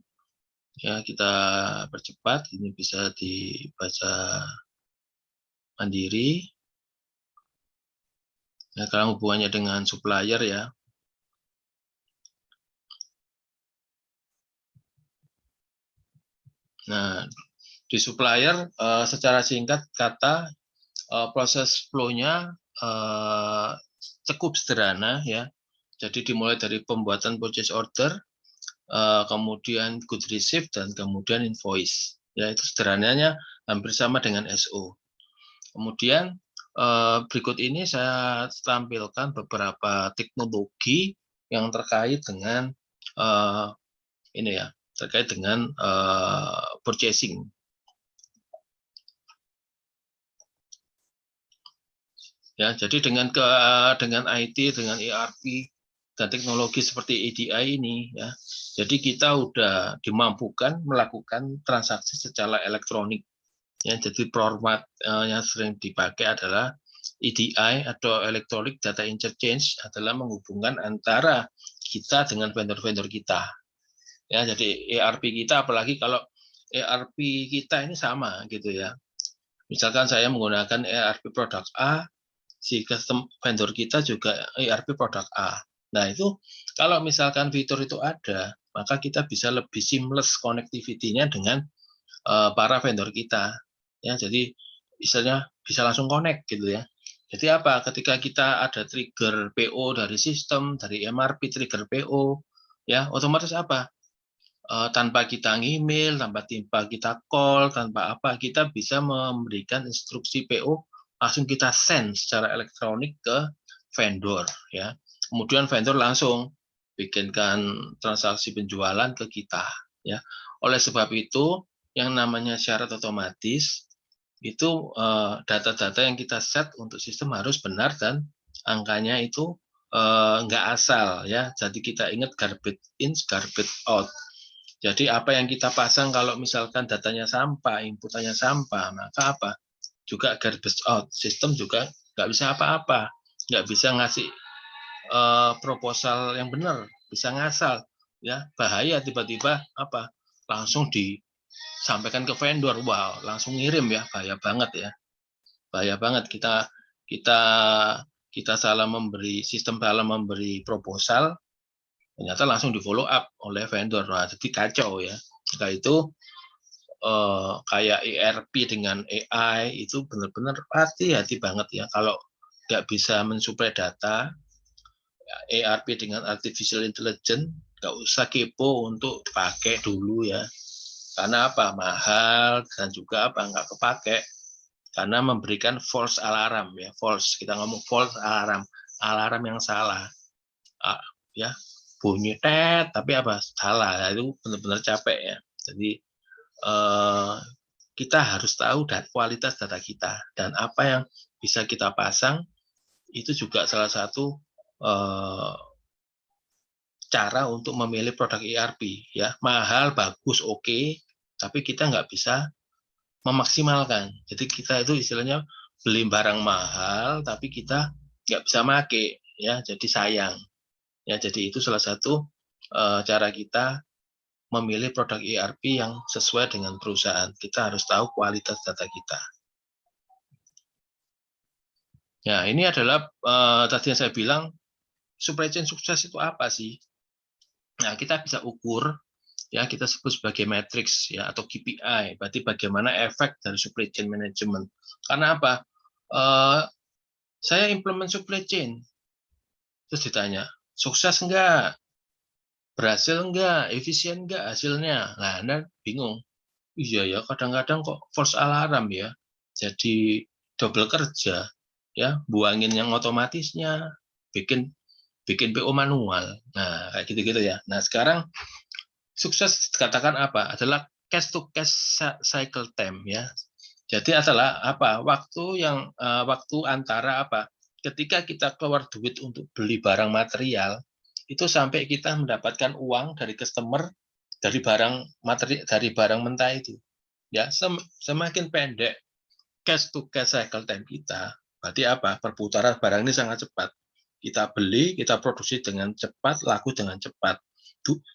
ya, kita percepat, ini bisa dibaca mandiri. Nah, kalau hubungannya dengan supplier, ya. Nah, di supplier secara singkat kata proses flow-nya cukup sederhana, ya. Jadi dimulai dari pembuatan purchase order, kemudian good receive, dan kemudian invoice. Ya, itu sederhananya hampir sama dengan SO. Kemudian berikut ini saya tampilkan beberapa teknologi yang terkait dengan ini, ya, terkait dengan purchasing. Ya, jadi dengan IT, dengan ERP dan teknologi seperti EDI ini, ya, jadi kita udah dimampukan melakukan transaksi secara elektronik. Ya, jadi format yang sering dipakai adalah EDI atau Electronic Data Interchange, adalah menghubungkan antara kita dengan vendor-vendor kita. Ya, jadi ERP kita, apalagi kalau ERP kita ini sama, gitu, ya. Misalkan saya menggunakan ERP produk A, si custom vendor kita juga ERP produk A. Nah, itu kalau misalkan fitur itu ada, maka kita bisa lebih seamless connectivity-nya dengan para vendor kita. Ya, jadi misalnya bisa langsung connect, gitu, ya. Jadi apa? Ketika kita ada trigger PO dari sistem, dari MRP trigger PO, ya, otomatis apa? Tanpa kita email, tanpa kita call, tanpa apa, kita bisa memberikan instruksi PO, langsung kita send secara elektronik ke vendor, ya. Kemudian vendor langsung bikinkan transaksi penjualan ke kita, ya. Oleh sebab itu, yang namanya syarat otomatis itu data-data yang kita set untuk sistem harus benar dan angkanya itu nggak asal, ya. Jadi kita ingat garbage in, garbage out. Jadi apa yang kita pasang kalau misalkan datanya sampah, inputannya sampah, maka apa? Juga garbage out. Sistem juga nggak bisa apa-apa, nggak bisa ngasih proposal yang benar, bisa ngasal, ya. Bahaya tiba-tiba apa? Langsung sampaikan ke vendor, wow, langsung ngirim ya, bahaya banget ya. Bahaya banget kita salah memberi sistem, salah memberi proposal, ternyata langsung di follow up oleh vendor. Nah, jadi kacau ya. Setelah itu kayak ERP dengan AI itu benar-benar hati-hati banget ya. Kalau nggak bisa mensuplai data, ERP dengan artificial intelligence nggak usah kepo untuk dipakai dulu ya. Karena apa? Mahal dan juga apa? Nggak kepake. Karena memberikan false alarm ya, false, kita ngomong false alarm, alarm yang salah, ya, bunyi tet tapi apa, salah, itu benar-benar capek ya. Jadi kita harus tahu kualitas data kita dan apa yang bisa kita pasang, itu juga salah satu cara untuk memilih produk ERP ya. Mahal, bagus, oke, tapi kita nggak bisa memaksimalkan. Jadi kita itu istilahnya beli barang mahal tapi kita nggak bisa make ya, jadi sayang ya. Jadi itu salah satu cara kita memilih produk ERP yang sesuai dengan perusahaan. Kita harus tahu kualitas data kita. Ya, ini adalah tadi yang saya bilang, supply chain sukses itu apa sih? Nah, kita bisa ukur ya, kita sebut sebagai matrix ya, atau KPI, berarti bagaimana efek dari supply chain management. Karena apa? Saya implement supply chain, terus ditanya, sukses enggak? Berhasil enggak? Efisien enggak hasilnya? Nah, Anda bingung. Iya ya, kadang-kadang kok false alarm ya, jadi double kerja ya, buangin yang otomatisnya, bikin PO manual. Nah, kayak gitu-gitu ya. Nah, sekarang sukses katakan apa? Adalah cash to cash cycle time ya. Jadi adalah apa? Waktu antara apa? Ketika kita keluar duit untuk beli barang material, itu sampai kita mendapatkan uang dari customer dari barang mentah itu. Ya, semakin pendek cash to cash cycle time kita, berarti apa? Perputaran barang ini sangat cepat. Kita beli, kita produksi dengan cepat, laku dengan cepat.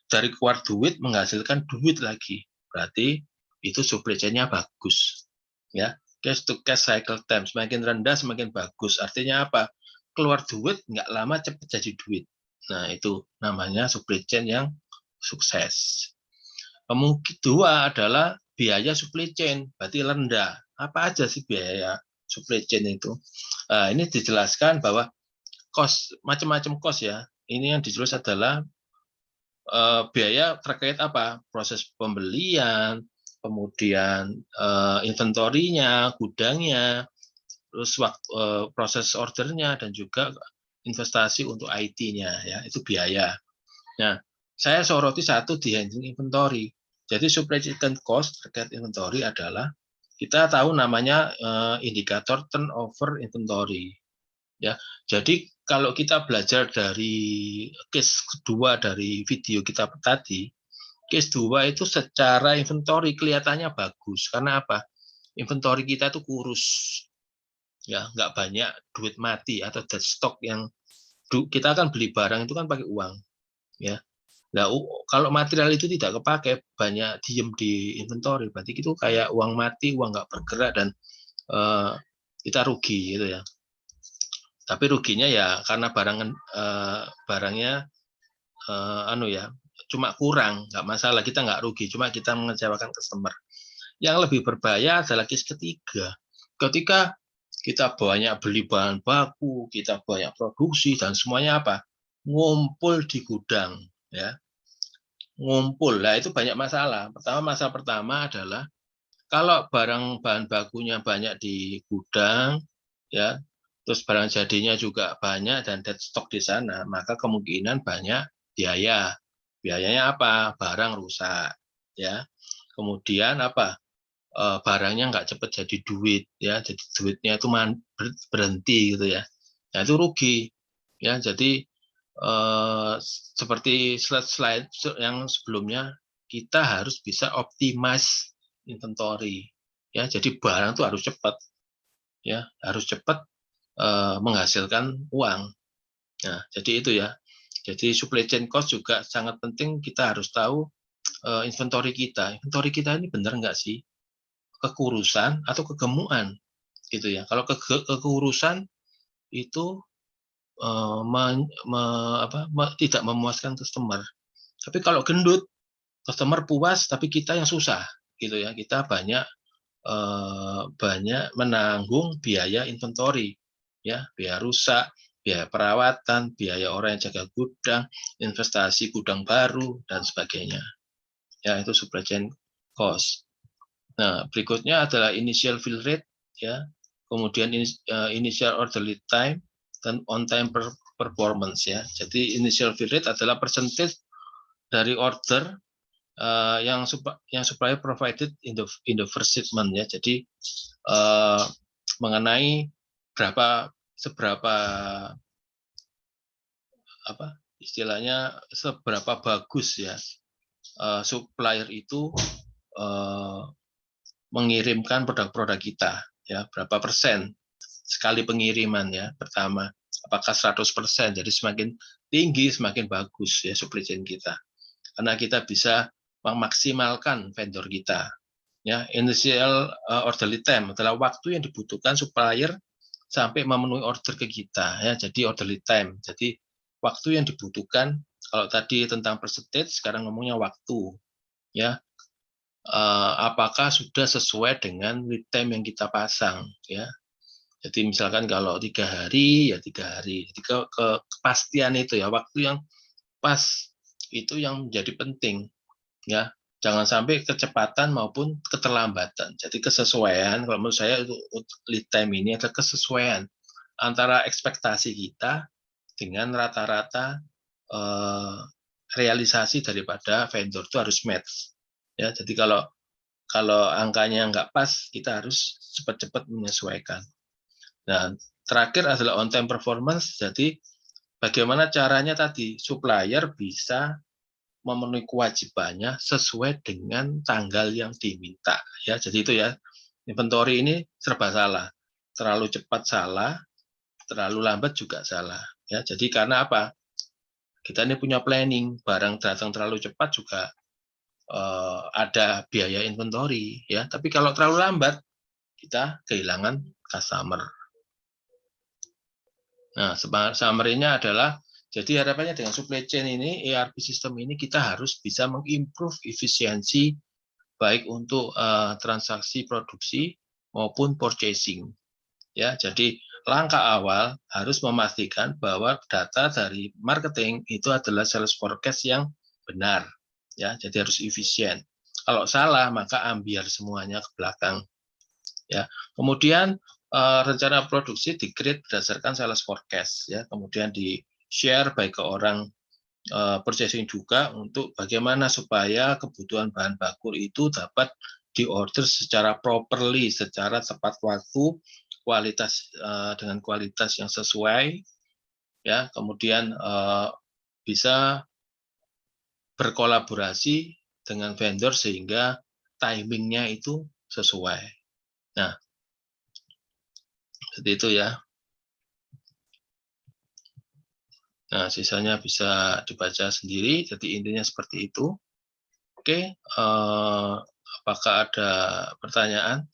Dari keluar duit menghasilkan duit lagi. Berarti itu supply chain-nya bagus. Ya, cash to cash cycle time semakin rendah semakin bagus. Artinya apa? Keluar duit nggak lama cepat jadi duit. Nah, itu namanya supply chain yang sukses. Mungkin dua adalah biaya supply chain, berarti rendah. Apa aja sih biaya supply chain itu? Ini dijelaskan bahwa cost, macam-macam cost ya. Ini yang dijelas adalah biaya terkait apa? Proses pembelian, kemudian inventorinya, gudangnya, terus proses ordernya, dan juga investasi untuk IT-nya ya, itu biaya. Nah, saya soroti satu di handling inventory. Jadi supply chain cost terkait inventory adalah kita tahu namanya indikator turnover inventory. Ya, jadi kalau kita belajar dari case kedua dari video kita tadi, case 2 itu secara inventory kelihatannya bagus. Karena apa? Inventory kita itu kurus. Ya, nggak banyak duit mati atau dead stock yang kita akan beli barang itu kan pakai uang. Ya. Nah, kalau material itu tidak kepakai, banyak diem di inventory, berarti itu kayak uang mati, uang nggak bergerak, dan kita rugi gitu ya. Tapi ruginya ya karena barangnya cuma kurang, nggak masalah, kita nggak rugi, cuma kita mengecewakan customer. Yang lebih berbahaya adalah case ketiga. Ketika kita banyak beli bahan baku, kita banyak produksi, dan semuanya apa? Ngumpul di gudang, ya. Ngumpul, lah itu banyak masalah. Masalah pertama adalah kalau bahan bakunya banyak di gudang, ya, terus barang jadinya juga banyak dan dead stock di sana, maka kemungkinan banyak biaya. Biayanya apa? Barang rusak, ya. Kemudian apa? Barangnya nggak cepat jadi duit, ya. Jadi duitnya itu berhenti gitu ya. Nah, itu rugi, ya. Jadi seperti slide yang sebelumnya, kita harus bisa optimize inventory, ya. Jadi barang itu harus cepat, ya, harus cepat menghasilkan uang. Nah, jadi itu ya. Jadi supply chain cost juga sangat penting, kita harus tahu inventory kita. Inventory kita ini benar nggak sih? Kekurusan atau kegemukan gitu ya. Kalau kekurusan itu tidak memuaskan customer. Tapi kalau gendut, customer puas tapi kita yang susah gitu ya. Kita banyak menanggung biaya inventory ya, biaya rusak, biaya perawatan, biaya orang yang jaga gudang, investasi gudang baru dan sebagainya. Ya, itu supply chain cost. Nah, berikutnya adalah initial fill rate, ya, kemudian initial order lead time, dan on time performance, ya. Jadi initial fill rate adalah percentage dari order yang supplier provided in the first shipment, ya. Jadi mengenai seberapa seberapa bagus ya supplier itu mengirimkan produk-produk kita, ya, berapa persen sekali pengiriman, ya, pertama, apakah 100%, jadi semakin tinggi semakin bagus ya supply chain kita, karena kita bisa memaksimalkan vendor kita, ya. Initial order lead time adalah waktu yang dibutuhkan supplier sampai memenuhi order ke kita, ya, jadi order lead time, jadi waktu yang dibutuhkan. Kalau tadi tentang percentage, sekarang ngomongnya waktu, ya. Apakah sudah sesuai dengan lead time yang kita pasang, ya. Jadi misalkan kalau 3 hari ya 3 hari. Jadi kepastian itu ya, waktu yang pas itu yang menjadi penting, ya. Jangan sampai kecepatan maupun keterlambatan. Jadi kesesuaian, kalau menurut saya itu lead time ini adalah kesesuaian antara ekspektasi kita dengan rata-rata realisasi daripada vendor itu harus match. Ya, jadi kalau angkanya nggak pas, kita harus cepat-cepat menyesuaikan. Nah, terakhir adalah on time performance. Jadi bagaimana caranya tadi supplier bisa memenuhi kewajibannya sesuai dengan tanggal yang diminta. Ya, jadi itu ya. Inventory ini serba salah. Terlalu cepat salah, terlalu lambat juga salah. Ya, jadi karena apa? Kita ini punya planning, barang datang terlalu cepat juga ada biaya inventory, ya. Tapi kalau terlalu lambat, kita kehilangan customer. Nah, summary-nya adalah, jadi harapannya dengan supply chain ini, ERP system ini, kita harus bisa mengimprove efisiensi baik untuk transaksi produksi maupun purchasing. Ya, jadi langkah awal harus memastikan bahwa data dari marketing itu adalah sales forecast yang benar. Ya, jadi harus efisien. Kalau salah, maka ambiar semuanya ke belakang. Ya, kemudian rencana produksi di-create berdasarkan sales forecast, ya, kemudian di-share baik ke orang purchasing juga untuk bagaimana supaya kebutuhan bahan baku itu dapat diorder secara properly, secara tepat waktu, kualitas dengan kualitas yang sesuai, ya, kemudian bisa berkolaborasi dengan vendor sehingga timingnya itu sesuai. Nah, seperti itu ya. Nah, sisanya bisa dibaca sendiri, jadi intinya seperti itu. Oke, apakah ada pertanyaan?